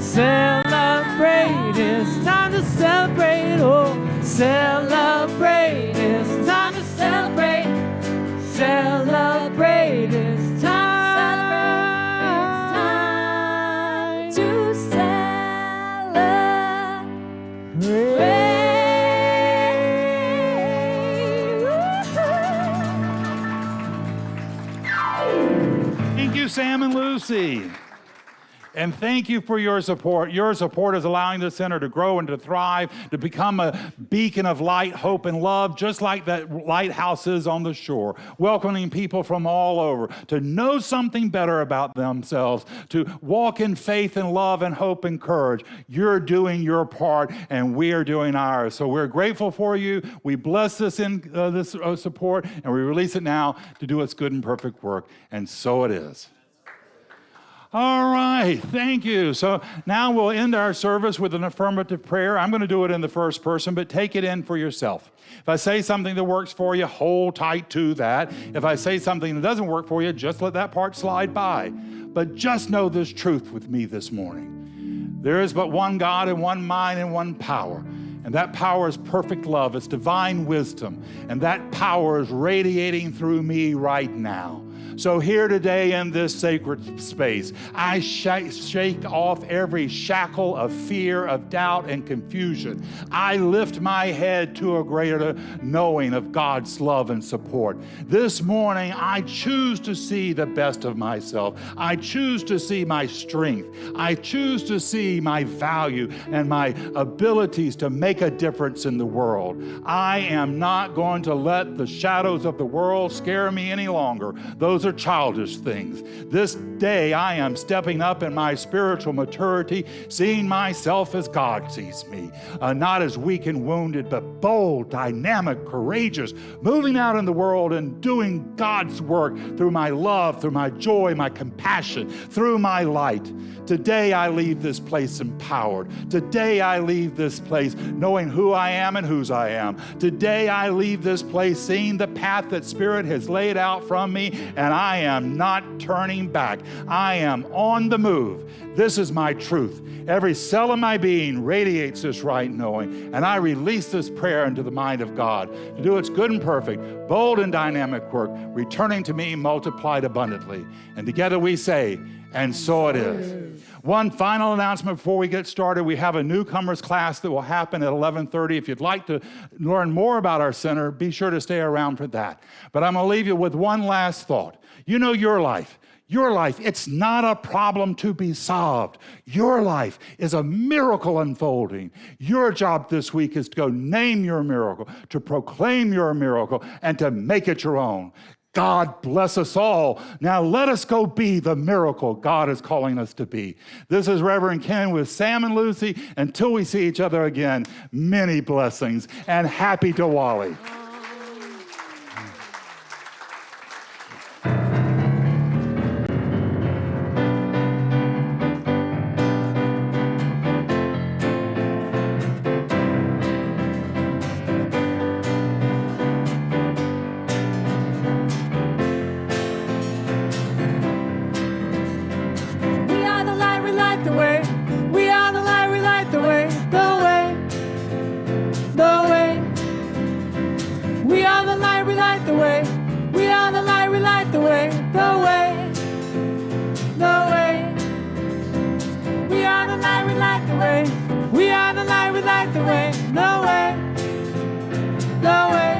Celebrate. It's time to celebrate. Oh, celebrate. It's time to celebrate. Celebrate. It's time to Thank you, Sam and Lucy. And thank you for your support. Your support is allowing the center to grow and to thrive, to become a beacon of light, hope, and love, just like that lighthouse is on the shore, welcoming people from all over to know something better about themselves, to walk in faith and love and hope and courage. You're doing your part, and we are doing ours. So we're grateful for you. We bless this support, and we release it now to do its good and perfect work. And so it is. All right, thank you. So now we'll end our service with an affirmative prayer. I'm going to do it in the first person, but take it in for yourself. If I say something that works for you, hold tight to that. If I say something that doesn't work for you, just let that part slide by. But just know this truth with me this morning. There is but one God and one mind and one power. And that power is perfect love. It's divine wisdom. And that power is radiating through me right now. So here today in this sacred space, I shake off every shackle of fear, of doubt, and confusion. I lift my head to a greater knowing of God's love and support. This morning, I choose to see the best of myself. I choose to see my strength. I choose to see my value and my abilities to make a difference in the world. I am not going to let the shadows of the world scare me any longer. Those are childish things. This day I am stepping up in my spiritual maturity, seeing myself as God sees me, not as weak and wounded, but bold, dynamic, courageous, moving out in the world and doing God's work through my love, through my joy, my compassion, through my light. Today I leave this place empowered. Today I leave this place knowing who I am and whose I am. Today I leave this place seeing the path that Spirit has laid out from me, and I am not turning back. I am on the move. This is my truth. Every cell in my being radiates this right knowing, and I release this prayer into the mind of God to do its good and perfect, bold and dynamic work, returning to me multiplied abundantly. And together we say, and so it is. One final announcement before we get started. We have a newcomers class that will happen at 11:30. If you'd like to learn more about our center, be sure to stay around for that. But I'm going to leave you with one last thought. You know your life. Your life, it's not a problem to be solved. Your life is a miracle unfolding. Your job this week is to go name your miracle, to proclaim your miracle, and to make it your own. God bless us all. Now let us go be the miracle God is calling us to be. This is Reverend Ken with Sam and Lucy. Until we see each other again, many blessings and happy Diwali. the way. We are the light, we light the way. The way. The way. We are the light, we light the way. We are the light, we light the way. The way. The way. We are the light, we light the way. We are the light, we light the way. The way. The way.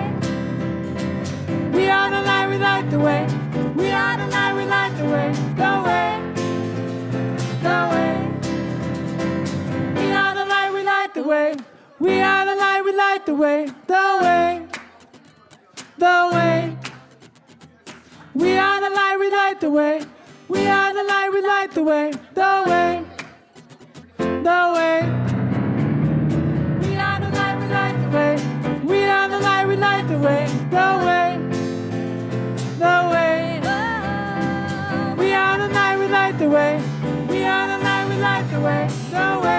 We are the light, we light the way. We are the light, we light the way. The way. The way. We are the light, we light the way. We are the light, we light the way. The way. The way. We are the light, we light the way. We are the light, we light the way. The way. The way. We are the light, we light the way. We are the light, we light the way. The way. The way. We are the light, we light the way. We are the light, we light the way. The way.